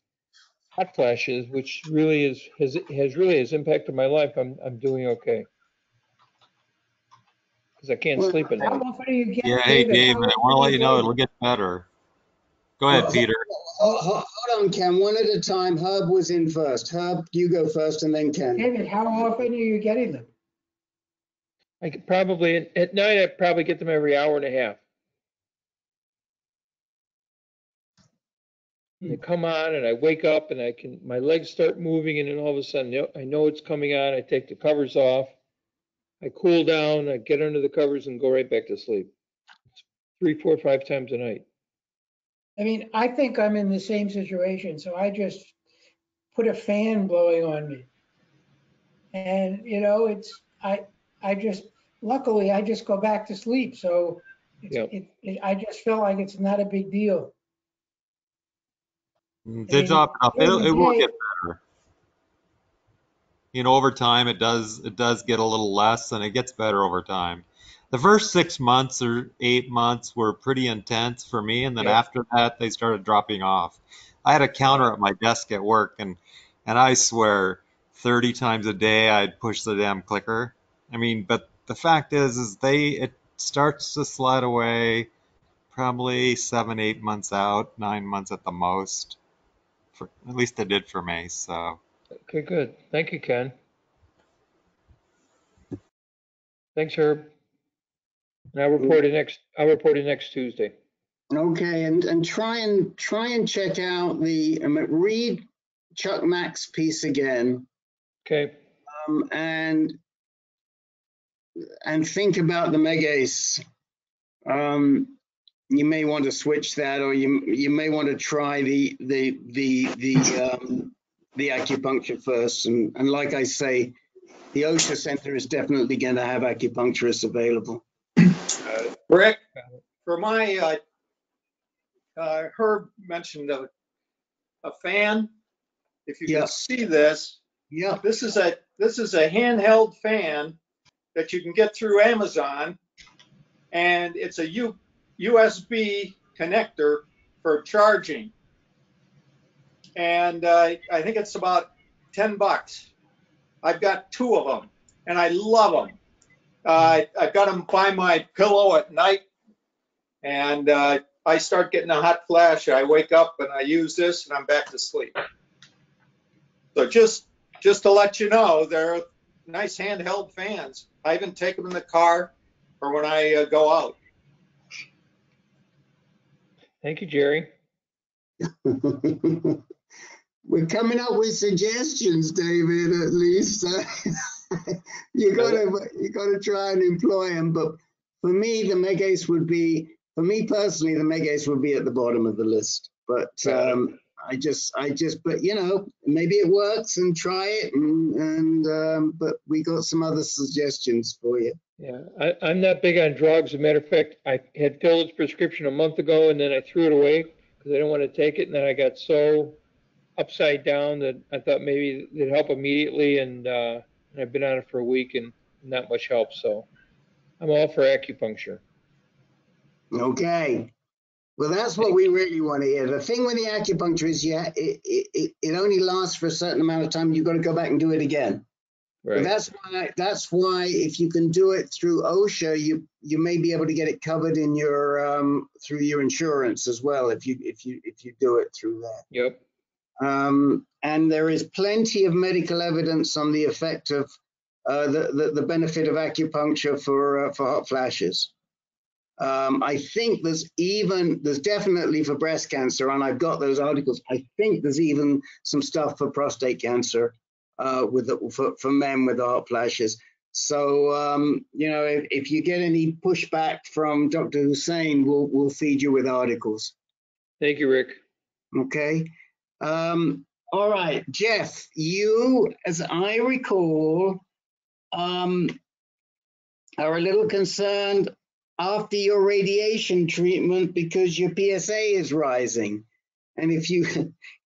hot flashes, which really has impacted my life, I'm doing okay because I can't sleep at night. How often are you getting? Yeah, hey David, I want to let you know it'll get better. Go ahead, Peter. Hold on, Ken. One at a time. Herb was in first. Herb, you go first, and then Ken. David, how often are you getting them? I could probably at night. I probably get them every hour and a half. They come on, and I wake up, and my legs start moving, and then all of a sudden, I know it's coming on. I take the covers off. I cool down. I get under the covers and go right back to sleep. It's 3, 4, 5 times a night. I mean, I think I'm in the same situation, so I just put a fan blowing on me, and you know, luckily I just go back to sleep, so I just feel like it's not a big deal. It will get better. You know, over time it does get a little less, and it gets better over time. The first 6 months or 8 months were pretty intense for me, and then after that they started dropping off. I had a counter at my desk at work, and I swear 30 times a day I'd push the damn clicker. I mean, but the fact is it starts to slide away probably 7, 8 months out, 9 months at the most. At least it did for me. So. Okay, good. Thank you, Ken. Thanks, Herb. And I'll report it next Tuesday. Okay, and try and check out read Chuck Mack's piece again. Okay. And think about the Megace. you may want to switch that, or you may want to try the acupuncture first. And like I say, the OSHA Center is definitely going to have acupuncturists available. Rick, for my Herb mentioned a fan. If you can see this, this is a handheld fan that you can get through Amazon, and it's a USB connector for charging. And I think it's about $10. I've got 2 of them, and I love them. I've got them by my pillow at night, and I start getting a hot flash. I wake up and I use this, and I'm back to sleep. So just to let you know, they're nice handheld fans. I even take them in the car or when I go out. Thank you, Jerry. We're coming up with suggestions, David. At least you gotta try and employ them. But for me, the Megace would be, for me personally, the Megace would be at the bottom of the list. But but you know, maybe it works, and try it. But we got some other suggestions for you. Yeah, I'm not big on drugs. As a matter of fact, I had filled its prescription a month ago, and then I threw it away because I didn't want to take it. And then I got so upside down that I thought maybe it'd help immediately. And I've been on it for a week, and not much help. So I'm all for acupuncture. Okay. Well, that's what we really want to hear. The thing with the acupuncture is, it only lasts for a certain amount of time. You've got to go back and do it again. Right. That's why if you can do it through OSHA, you may be able to get it covered in your through your insurance as well if you do it through that. Yep. And there is plenty of medical evidence on the effect of the benefit of acupuncture for hot flashes. I think there's definitely for breast cancer, and I've got those articles. I think there's even some stuff for prostate cancer for men with hot flashes. So you know, if you get any pushback from Dr. Hussain, we'll feed you with articles. Thank you, Rick. Okay. All right, Geoff, you, as I recall, are a little concerned after your radiation treatment because your PSA is rising. And if you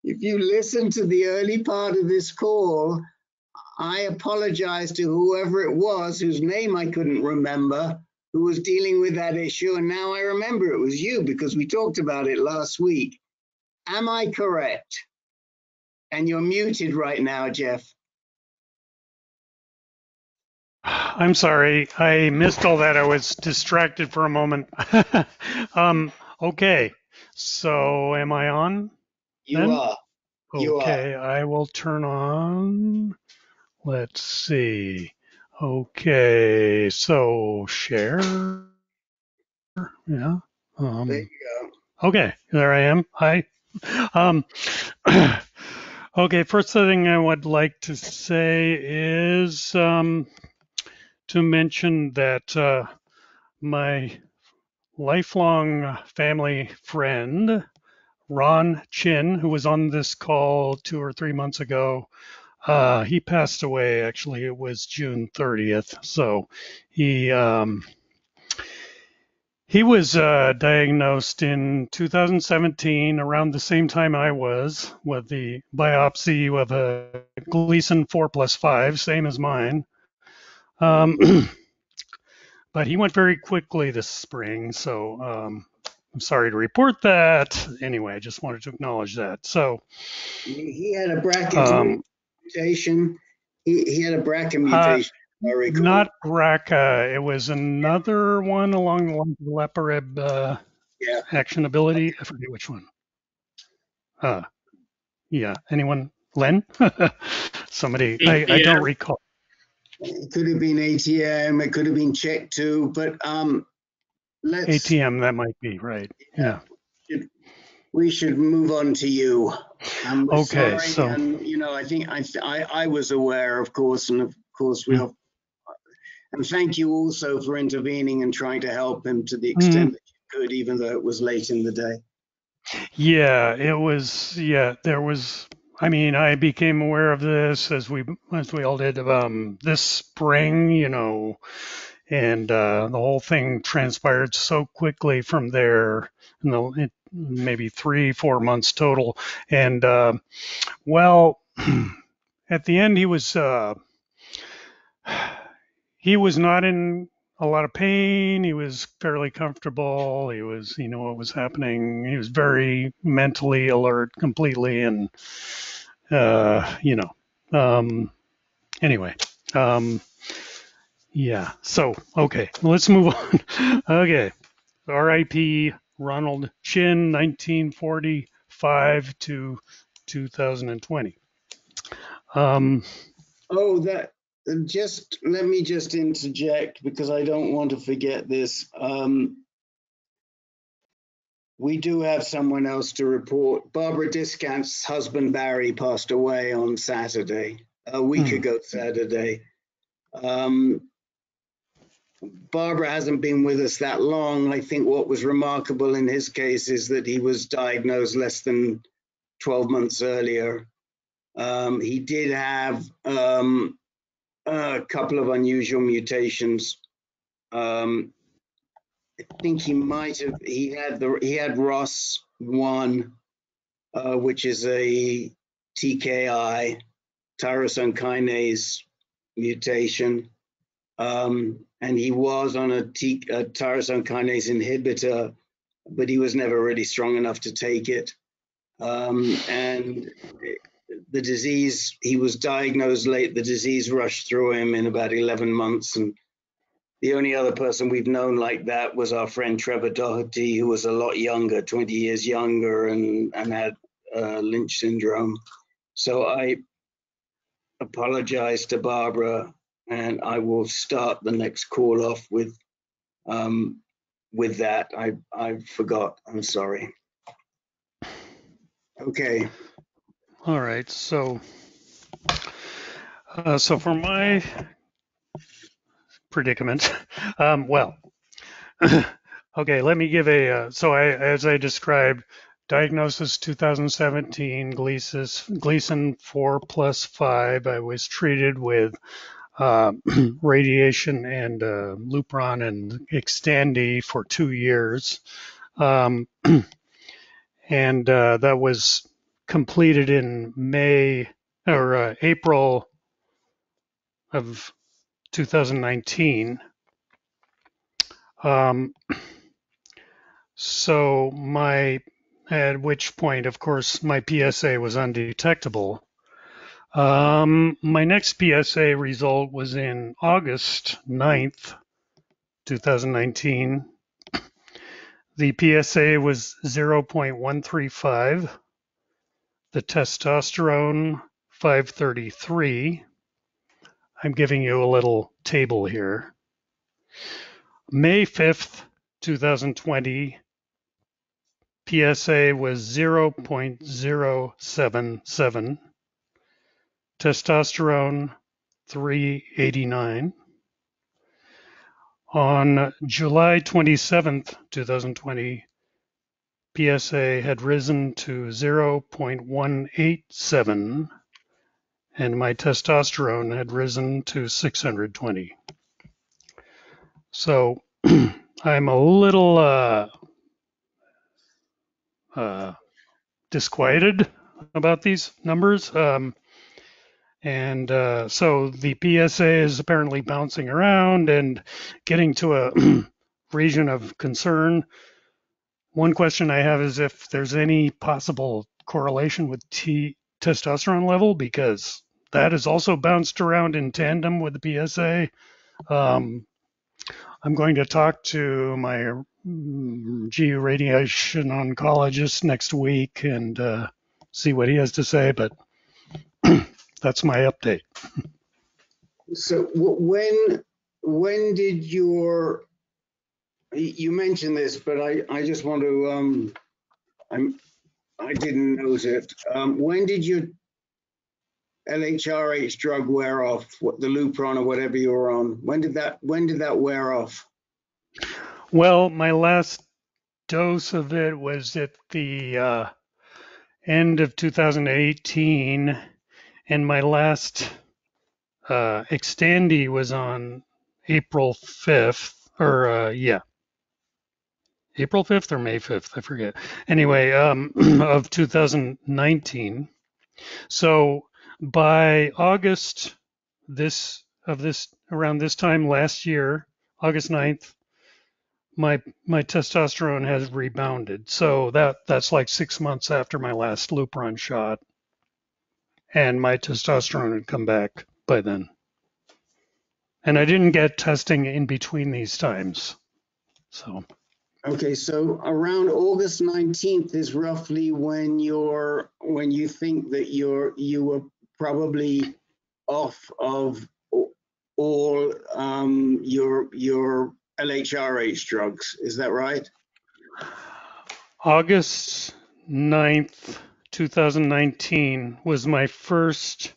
listen to the early part of this call, I apologize to whoever it was whose name I couldn't remember, who was dealing with that issue. And now I remember it was you because we talked about it last week. Am I correct? And you're muted right now, Geoff. I'm sorry, I missed all that. I was distracted for a moment. Okay, so am I on? You are. Okay, I will turn on. Let's see. Okay, so share. Yeah. There you go. Okay, there I am. Hi. Okay, first thing I would like to say is to mention that my lifelong family friend, Ron Chin, who was on this call 2 or 3 months ago, he passed away. Actually, it was June 30th. So he was diagnosed in 2017, around the same time I was, with the biopsy of a Gleason 4+5, same as mine. But he went very quickly this spring, so I'm sorry to report that. Anyway, I just wanted to acknowledge that. So he had a BRCA mutation. He had a BRCA mutation. Not BRCA. It was another one along the lines of Leparib actionability. I forget which one. Yeah. Anyone? Len? Somebody. I don't recall. It could have been ATM. It could have been CHEK2. But ATM. That might be right. Yeah. We should move on to you. Okay. Sorry, so you know, I think I was aware, of course, and of course we are. And thank you also for intervening and trying to help him to the extent that good, even though it was late in the day. Yeah, it was. Yeah, there was. I mean, I became aware of this as we all did this spring, and the whole thing transpired so quickly from there. Maybe 3-4 months total, and well, at the end he was not in a lot of pain. He was fairly comfortable. He knew what was happening. He was very mentally alert completely. And, anyway, yeah. So, okay, let's move on. Okay. R.I.P. Ronald Chin, 1945 to 2020. Let me just interject because I don't want to forget this. We do have someone else to report. Barbara Discant's husband Barry passed away on Saturday, a week ago Saturday. Barbara hasn't been with us that long. I think what was remarkable in his case is that he was diagnosed less than 12 months earlier. He did have a couple of unusual mutations. I think he had ROS1, which is a TKI, tyrosine kinase mutation. And he was on a tyrosine kinase inhibitor, but he was never really strong enough to take it. And the disease, he was diagnosed late, the disease rushed through him in about 11 months. And the only other person we've known like that was our friend Trevor Doherty, who was a lot younger, 20 years younger, and had Lynch syndrome. So I apologize to Barbara, and I will start the next call off with that. I forgot. I'm sorry. Okay. All right. So for my predicament, okay, let me give as I described, diagnosis 2017, Gleason 4+5. I was treated with radiation and Lupron and Xtandi for 2 years. And that was completed in April of 2019. So at which point, of course, my PSA was undetectable. My next PSA result was in August 9th, 2019. The PSA was 0.135. The testosterone, 533. I'm giving you a little table here. May 5th, 2020, PSA was 0.077. Testosterone, 389. On July 27th, 2020, PSA had risen to 0.187, and my testosterone had risen to 620. So I'm a little disquieted about these numbers. So the PSA is apparently bouncing around and getting to a region of concern. One question I have is if there's any possible correlation with testosterone level, because that is also bounced around in tandem with the PSA. I'm going to talk to my GU radiation oncologist next week and see what he has to say, but that's my update. So when did you mentioned this, but I just want to, I didn't note it. When did your LHRH drug wear off? The Lupron or whatever you were on? When did that wear off? Well, my last dose of it was at the end of 2018, and my last extendee was on April 5th, or April 5th or May 5th, I forget. Anyway, of 2019. So by August around this time last year, August 9th, my testosterone has rebounded. So that's like 6 months after my last Lupron shot, and my testosterone had come back by then. And I didn't get testing in between these times. So Okay, so around August 19th is roughly when you think that you were probably off of all your LHRH drugs. Is that right? August 9th, 2019 was my first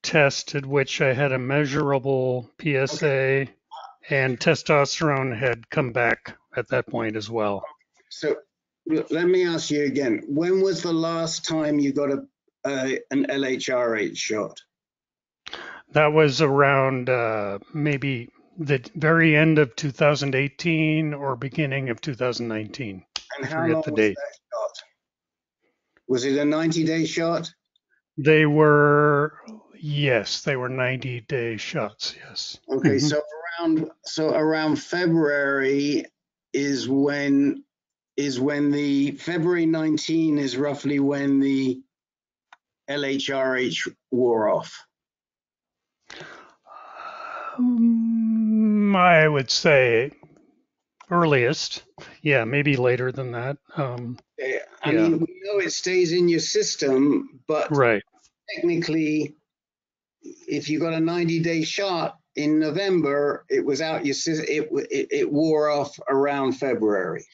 test at which I had a measurable PSA, and testosterone had come back at that point as well. So let me ask you again, when was the last time you got an LHRH shot? That was around maybe the very end of 2018 or beginning of 2019. And I how forget long the was date. that shot? Was it a 90-day shot? They were, yes, they were 90-day shots, yes. Okay, so around February is when the February 19 is roughly when the LHRH wore off. I would say earliest. Yeah, maybe later than that. I mean, we know it stays in your system, but right. Technically, if you got a 90-day shot in November, it was out your system. It wore off around February.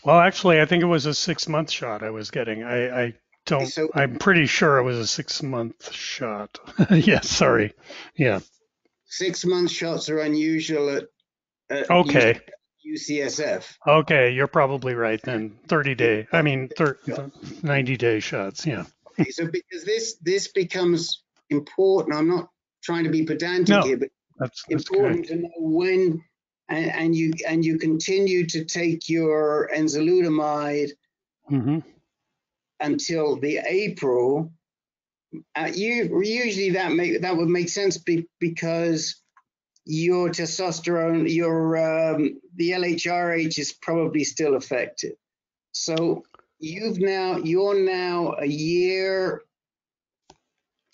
Well, actually, I think it was a 6-month shot I was getting. I don't. So, I'm pretty sure it was a 6-month shot. Yeah, sorry. Yeah. 6-month shots are unusual at Okay. UCSF. Okay, you're probably right then. 30-day. I mean, 90-day shots. Yeah. Okay, so because this becomes important, I'm not trying to be pedantic here, but that's important to know when, and you continue to take your enzalutamide until the April. Usually that would make sense because your testosterone, the LHRH is probably still affected. So you're now a year,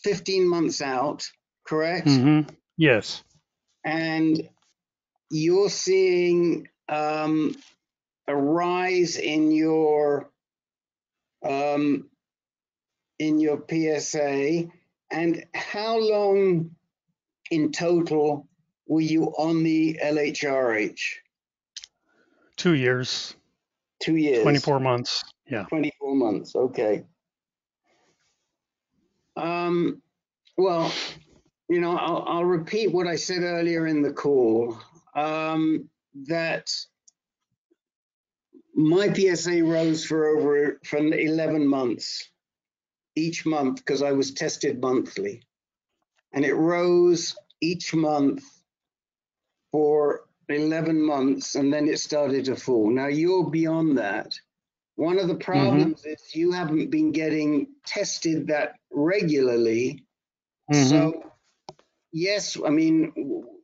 15 months out, correct? Yes. And you're seeing a rise in your PSA. And how long in total were you on the LHRH? 2 years. 2 years. 24 months. Yeah. 24 months. Okay. Well, I'll repeat what I said earlier in the call, that my PSA rose for 11 months, each month, because I was tested monthly. And it rose each month for 11 months, and then it started to fall. Now you're beyond that. One of the problems is you haven't been getting tested that regularly. So yes, I mean,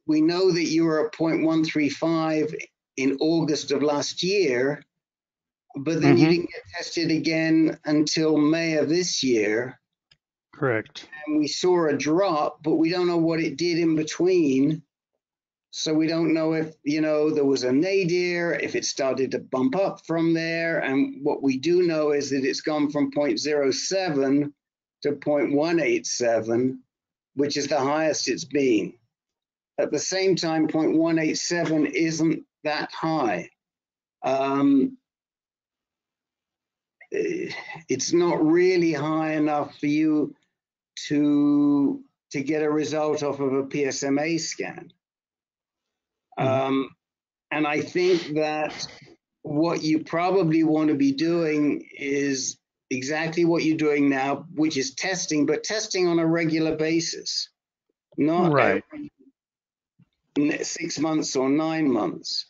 we know that you were at 0.135 in August of last year, but then you didn't get tested again until May of this year. Correct. And we saw a drop, but we don't know what it did in between. So we don't know if, there was a nadir, if it started to bump up from there. And what we do know is that it's gone from 0.07 to 0.187, which is the highest it's been. At the same time, 0.187 isn't that high. It's not really high enough for you to get a result off of a PSMA scan. And I think that what you probably want to be doing is exactly what you're doing now, which is testing, but testing on a regular basis, not Right. every 6 months or 9 months.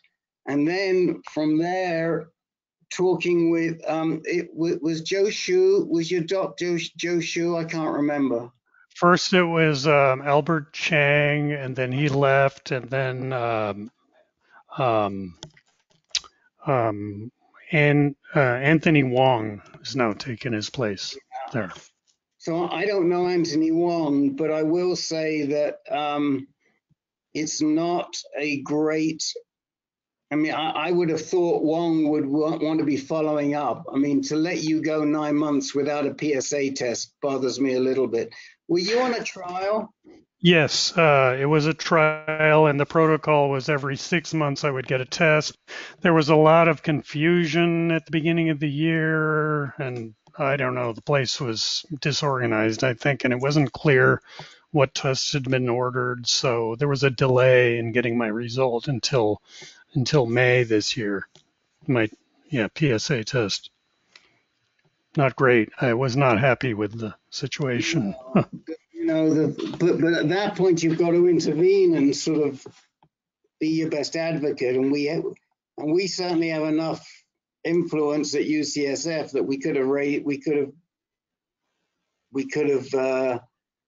And then from there, talking with, was Joe Shu, was your doctor Joe Shu? I can't remember. First it was Albert Chang, and then he left, and then Anthony Wong is now taking his place there. So I don't know Anthony Wong, but I will say that it's not a great, I mean, I would have thought Wong would want to be following up. I mean, to let you go 9 months without a PSA test bothers me a little bit. Were you on a trial? Yes, it was a trial, and the protocol was every 6 months I would get a test. There was a lot of confusion at the beginning of the year, and I don't know, the place was disorganized, I think, and it wasn't clear what tests had been ordered, so there was a delay in getting my result until May this year. My PSA test. Not great. I was not happy with the situation. You know, but at that point you've got to intervene and sort of be your best advocate, and we certainly have enough influence at UCSF that we could have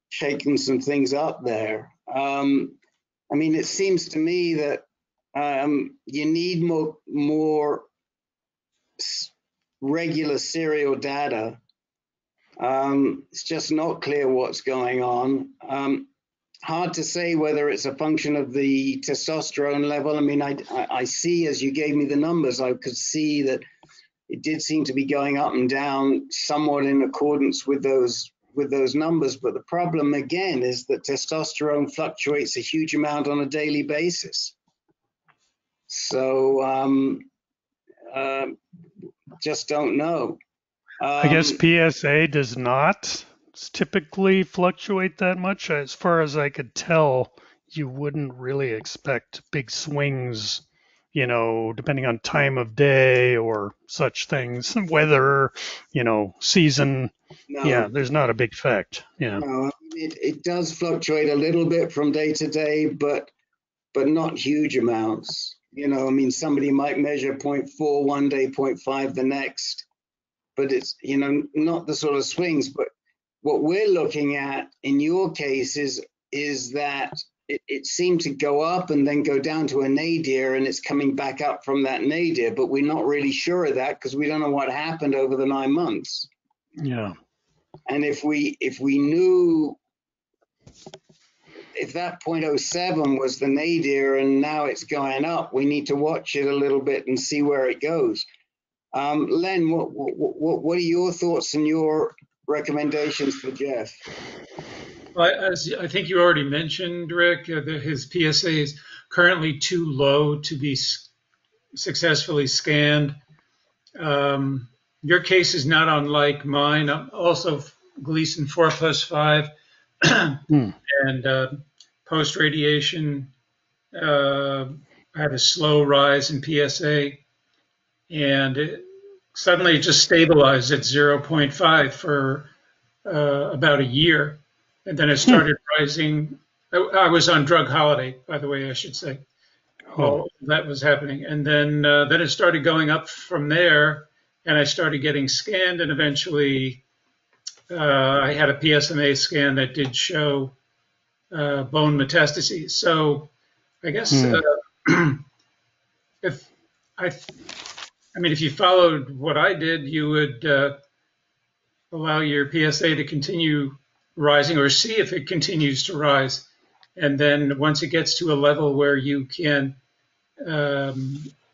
shaken some things up there. I mean, it seems to me that you need more regular serial data. It's just not clear what's going on. Hard to say whether it's a function of the testosterone level. I mean, I see, as you gave me the numbers, I could see that it did seem to be going up and down somewhat in accordance with those numbers. But the problem again is that testosterone fluctuates a huge amount on a daily basis. So just don't know. I guess PSA does not typically fluctuate that much. As far as I could tell, you wouldn't really expect big swings, you know, depending on time of day or such things, weather, you know, season. No. Yeah, there's not a big effect. Yeah. No, it does fluctuate a little bit from day to day, but not huge amounts. You know, I mean, somebody might measure 0.4 one day, 0.5 the next, but it's, you know, not the sort of swings. But what we're looking at in your case is that it seemed to go up and then go down to a nadir, and it's coming back up from that nadir, but we're not really sure of that because we don't know what happened over the 9 months. Yeah. And if we knew if that 0.07 was the nadir and now it's going up, we need to watch it a little bit and see where it goes. Len, what are your thoughts and your recommendations for Geoff? As I think you already mentioned, Rick, that his PSA is currently too low to be successfully scanned. Your case is not unlike mine. I'm also Gleason 4+5 and post-radiation had a slow rise in PSA, and suddenly it just stabilized at 0.5 for about a year. And then it started rising. I was on drug holiday, by the way, I should say. Oh, that was happening. And then it started going up from there, and I started getting scanned, and eventually I had a PSMA scan that did show bone metastases. So I guess if you followed what I did, you would allow your PSA to continue rising or see if it continues to rise. And then once it gets to a level where you can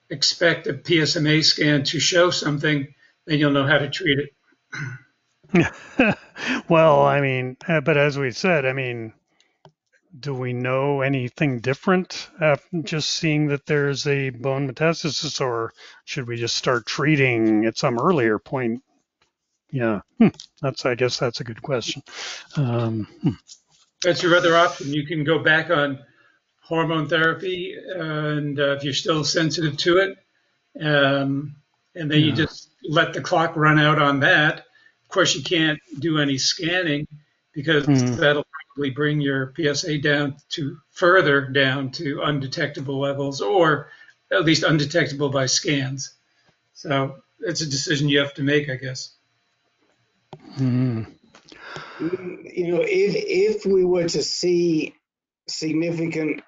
expect a PSMA scan to show something, then you'll know how to treat it. Well, I mean, but as we said, I mean, do we know anything different just seeing that there's a bone metastasis, or should we just start treating at some earlier point? Yeah, I guess that's a good question. That's your other option. You can go back on hormone therapy, and if you're still sensitive to it, and then you just let the clock run out on that. Of course, you can't do any scanning because that'll probably bring your PSA down to further down to undetectable levels, or at least undetectable by scans. So it's a decision you have to make, I guess. You know, if we were to see significant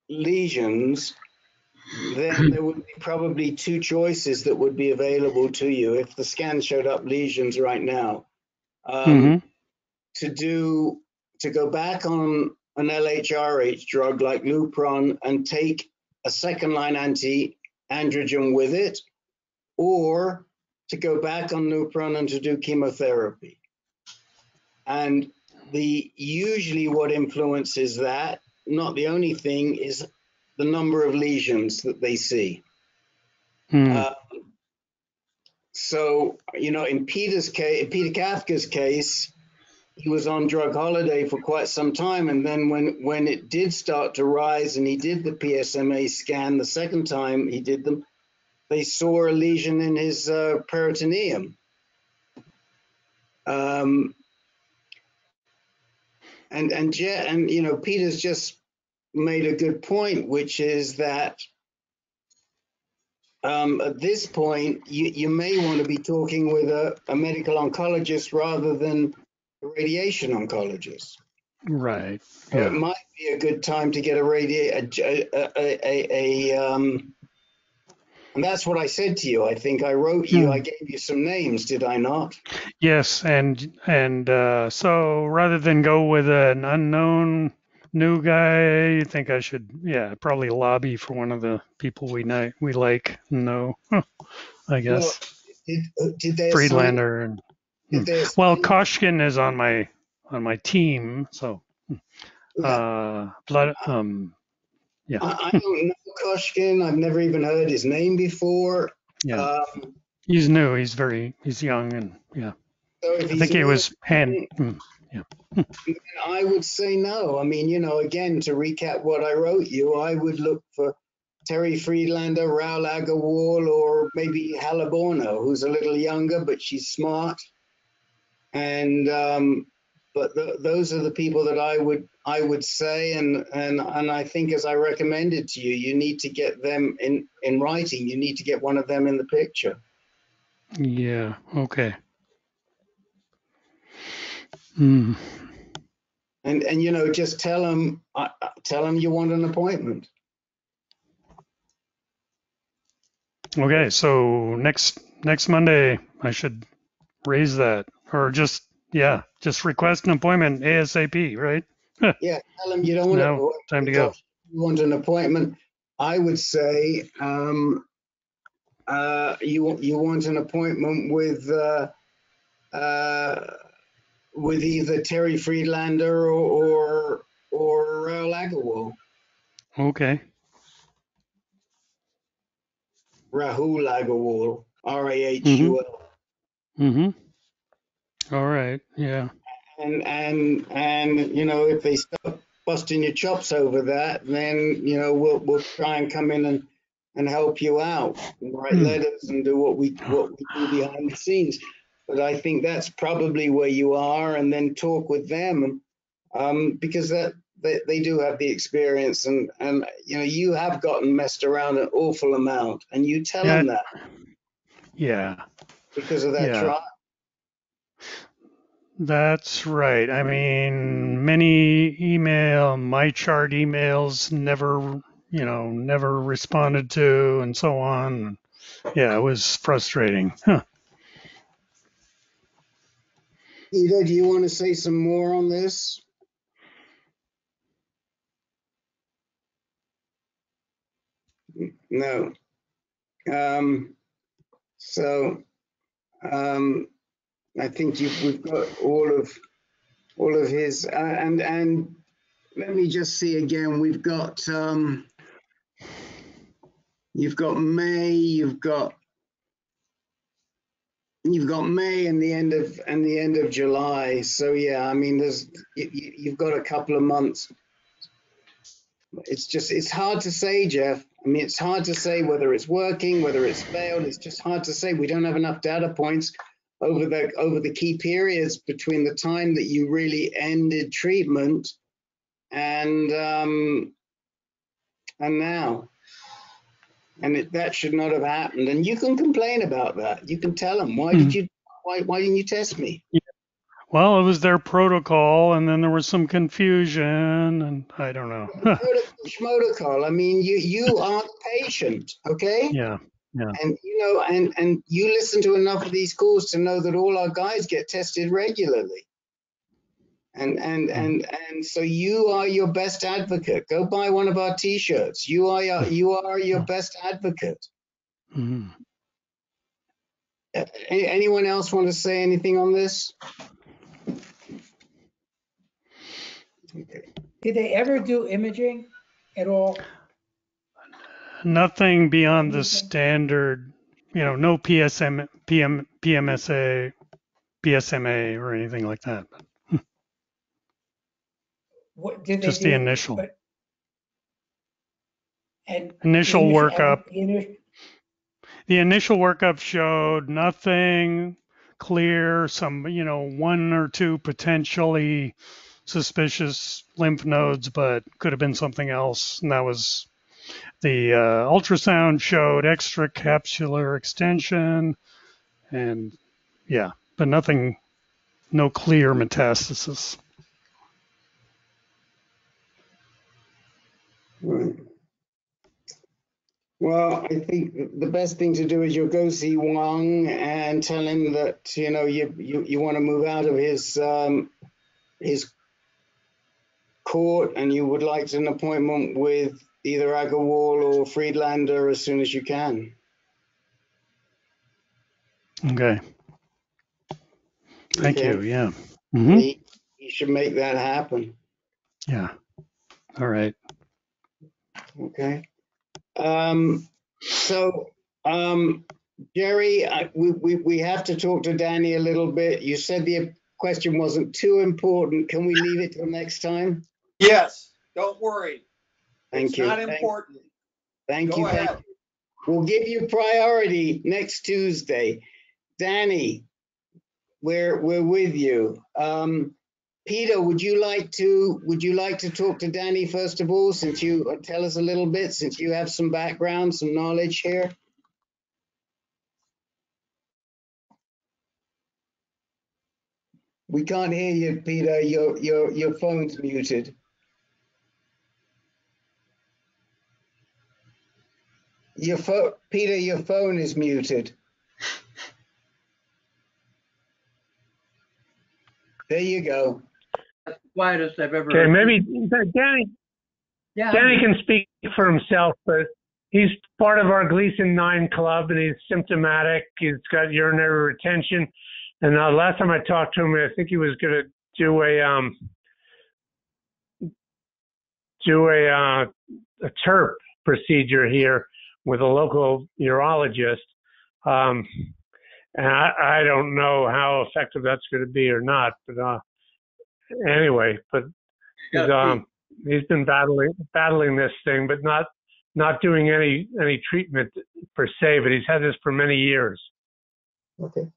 lesions, then there would be probably two choices that would be available to you if the scan showed up lesions right now. To go back on an LHRH drug like Lupron and take a second-line anti-androgen with it, or to go back on Lupron and to do chemotherapy. And usually what influences that, not the only thing, is the number of lesions that they see. So, you know, in Peter Kafka's case, he was on drug holiday for quite some time. And then when it did start to rise and he did the PSMA scan the second time he did them, they saw a lesion in his peritoneum. And you know, Peter's just made a good point, which is that at this point, you may want to be talking with a medical oncologist rather than a radiation oncologist. Right. So it might be a good time to get and that's what I said to you. I think I wrote you, I gave you some names, did I not? Yes, and so rather than go with an unknown new guy, you think I should, probably lobby for one of the people we like and know, I guess. Well, did they Friedlander and well, Koshkin is on my team, so I don't know Koshkin. I've never even heard his name before. Yeah. He's new. He's young, and So if I think he was I would say no. I mean, you know, again, to recap what I wrote you, I would look for Terry Friedlander, Raul Agarwal, or maybe Halaborno, who's a little younger, but she's smart. And but those are the people that I would say, and I think, as I recommended to you, you need to get them in writing. You need to get one of them in the picture. Yeah. Okay. Hmm. And you know, just tell them you want an appointment. Okay. So next Monday, I should raise that, or just request an appointment ASAP, right? Yeah, tell them you don't want now, time to go. You want an appointment. I would say you want an appointment with either Terry Friedlander or Raul Agarwal. Okay. Rahul Agarwal, RAHUL. All right. Yeah. And you know, if they start busting your chops over that, then you know we'll try and come in and help you out, and write letters and do what we do behind the scenes. But I think that's probably where you are, and then talk with them, because they do have the experience, and you know, you have gotten messed around an awful amount, and you tell them that. Yeah. Because of that trial. That's right. I mean, many my chart emails never responded to, and so on. Yeah, it was frustrating. Ida, do you want to say some more on this? No. I think we've got all of his, and let me just see again. We've got you've got May, you've got May and the end of July. So yeah, I mean, you've got a couple of months. It's hard to say, Geoff. I mean, it's hard to say whether it's working, whether it's failed. It's just hard to say. We don't have enough data points over the key periods between the time that you really ended treatment and now. And that should not have happened. And you can complain about that. You can tell them, why didn't you test me? Well, it was their protocol, and then there was some confusion, and I don't know. Protocol. I mean, you are the patient, okay? Yeah. And and you listen to enough of these calls to know that all our guys get tested regularly. And so you are your best advocate. Go buy one of our T-shirts. You are your best advocate. Mm-hmm. Anyone else want to say anything on this? Okay. Did they ever do imaging at all? Nothing beyond the standard, no PSMA, PSMA or anything like that. What did they Just do? the initial. Initial workup. The initial workup showed nothing clear, some, one or two potentially suspicious lymph nodes, but could have been something else. And that was the ultrasound showed extracapsular extension and but nothing, no clear metastasis. Right. Well, I think the best thing to do is you'll go see Wang and tell him that you want to move out of his court and you would like an appointment with either Agarwal or Friedlander as soon as you can. Okay. Thank you. Yeah. Mm-hmm. You should make that happen. Yeah. All right. Okay. Jerry, we have to talk to Danny a little bit. You said the question wasn't too important. Can we leave it till next time? Yes, don't worry. Thank you. It's not important. Thank you. We'll give you priority next Tuesday. Danny, we're with you. Peter, would you like to talk to Danny first of all, since you tell us a little bit, since you have some background, some knowledge here? We can't hear you, Peter. Your phone's muted. Peter, your phone is muted. There you go. That's the quietest I've ever Okay, heard. maybe Danny. Yeah. Danny can speak for himself, but he's part of our Gleason 9 club, and he's symptomatic. He's got urinary retention, and last time I talked to him, I think he was going to do a TERP procedure here with a local urologist. And I don't know how effective that's going to be or not, but anyway, but he's been battling this thing, but not doing any treatment per se, but he's had this for many years. Okay.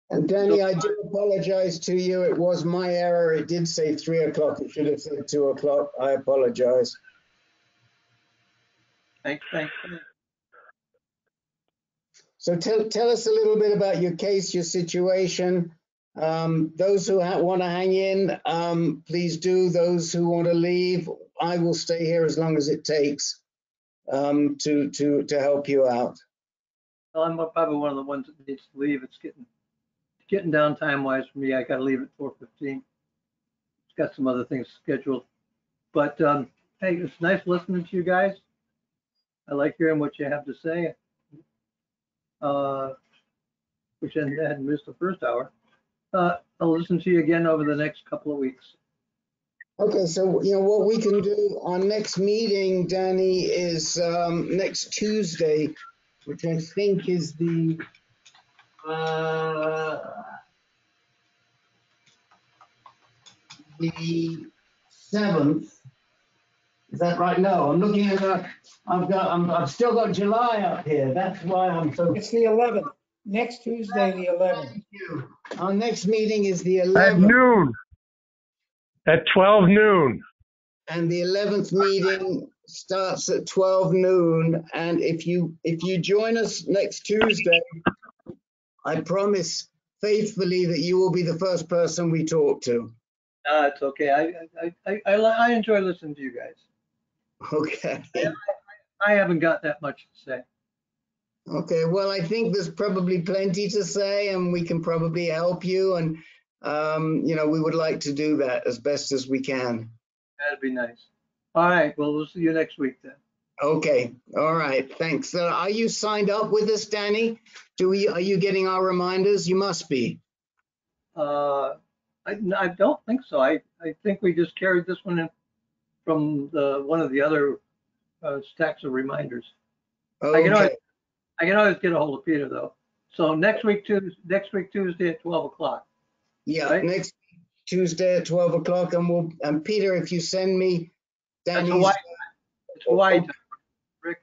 And Danny, I do apologize to you. It was my error. It did say 3 o'clock. It should have said 2 o'clock. I apologize. Thanks. So tell us a little bit about your case, your situation. Those who want to hang in, please do. Those who want to leave, I will stay here as long as it takes to help you out. Well, I'm probably one of the ones that needs to leave. It's getting down time-wise for me. I got to leave at 4:15. It's got some other things scheduled. But hey, it's nice listening to you guys. I like hearing what you have to say. Which I hadn't missed the first hour. I'll listen to you again over the next couple of weeks. Okay, so what we can do, our next meeting, Danny, is next Tuesday, which I think is the 7th. Is that right? No, I'm looking at I've still got July up here. That's why I'm so. It's the 11th, next Tuesday, the 11th. Our next meeting is the At 11th. noon. At 12 noon. And the 11th meeting starts at 12 noon. And if you join us next Tuesday, I promise faithfully that you will be the first person we talk to. It's okay. I enjoy listening to you guys. Okay. I haven't got that much to say. Okay, well, I think there's probably plenty to say, and we can probably help you. And, we would like to do that as best as we can. That'd be nice. All right. Well, we'll see you next week then. Okay. All right. Thanks. Are you signed up with us, Danny? Are you getting our reminders? You must be. I don't think so. I think we just carried this one in from one of the other stacks of reminders. Okay. I can always get a hold of Peter though. So next week Tuesday at 12 o'clock. Yeah, right? next Tuesday at 12 o'clock, and Peter, if you send me Danny's. It's Hawaii time, Rick.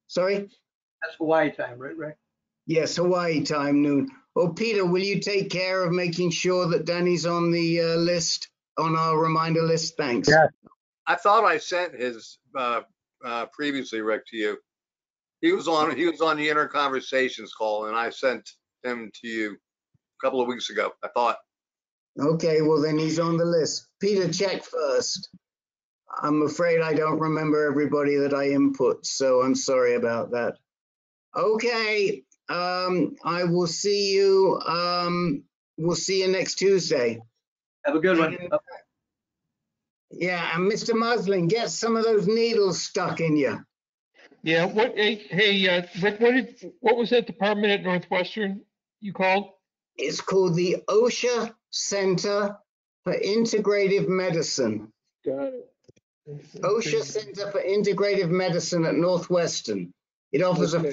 Sorry? That's Hawaii time, right, Rick? Yes, Hawaii time, noon. Oh, Peter, will you take care of making sure that Danny's on the list, on our reminder list? Thanks. Yeah. I thought I sent his previously, Rick, to you. He was on the inner conversations call, and I sent him to you a couple of weeks ago, I thought. Okay, well then he's on the list. Peter, check first. I'm afraid I don't remember everybody that I input, so I'm sorry about that. Okay, I will see you. We'll see you next Tuesday. Have a good one. Yeah, and Mr. Muslin, get some of those needles stuck in you. Yeah. Rick, what was that department at Northwestern you called? It's called the OSHA Center for Integrative Medicine. Got it. OSHA Center for Integrative Medicine at Northwestern. It offers a full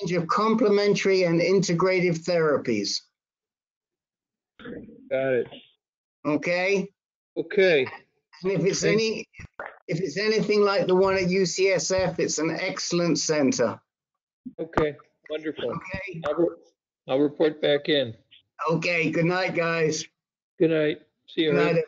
range of complementary and integrative therapies. Got it. Okay? Okay. And if it's anything like the one at UCSF, it's an excellent center. Okay. Wonderful. Okay. I'll report back in. Okay. Good night, guys. Good night. See you. Good night.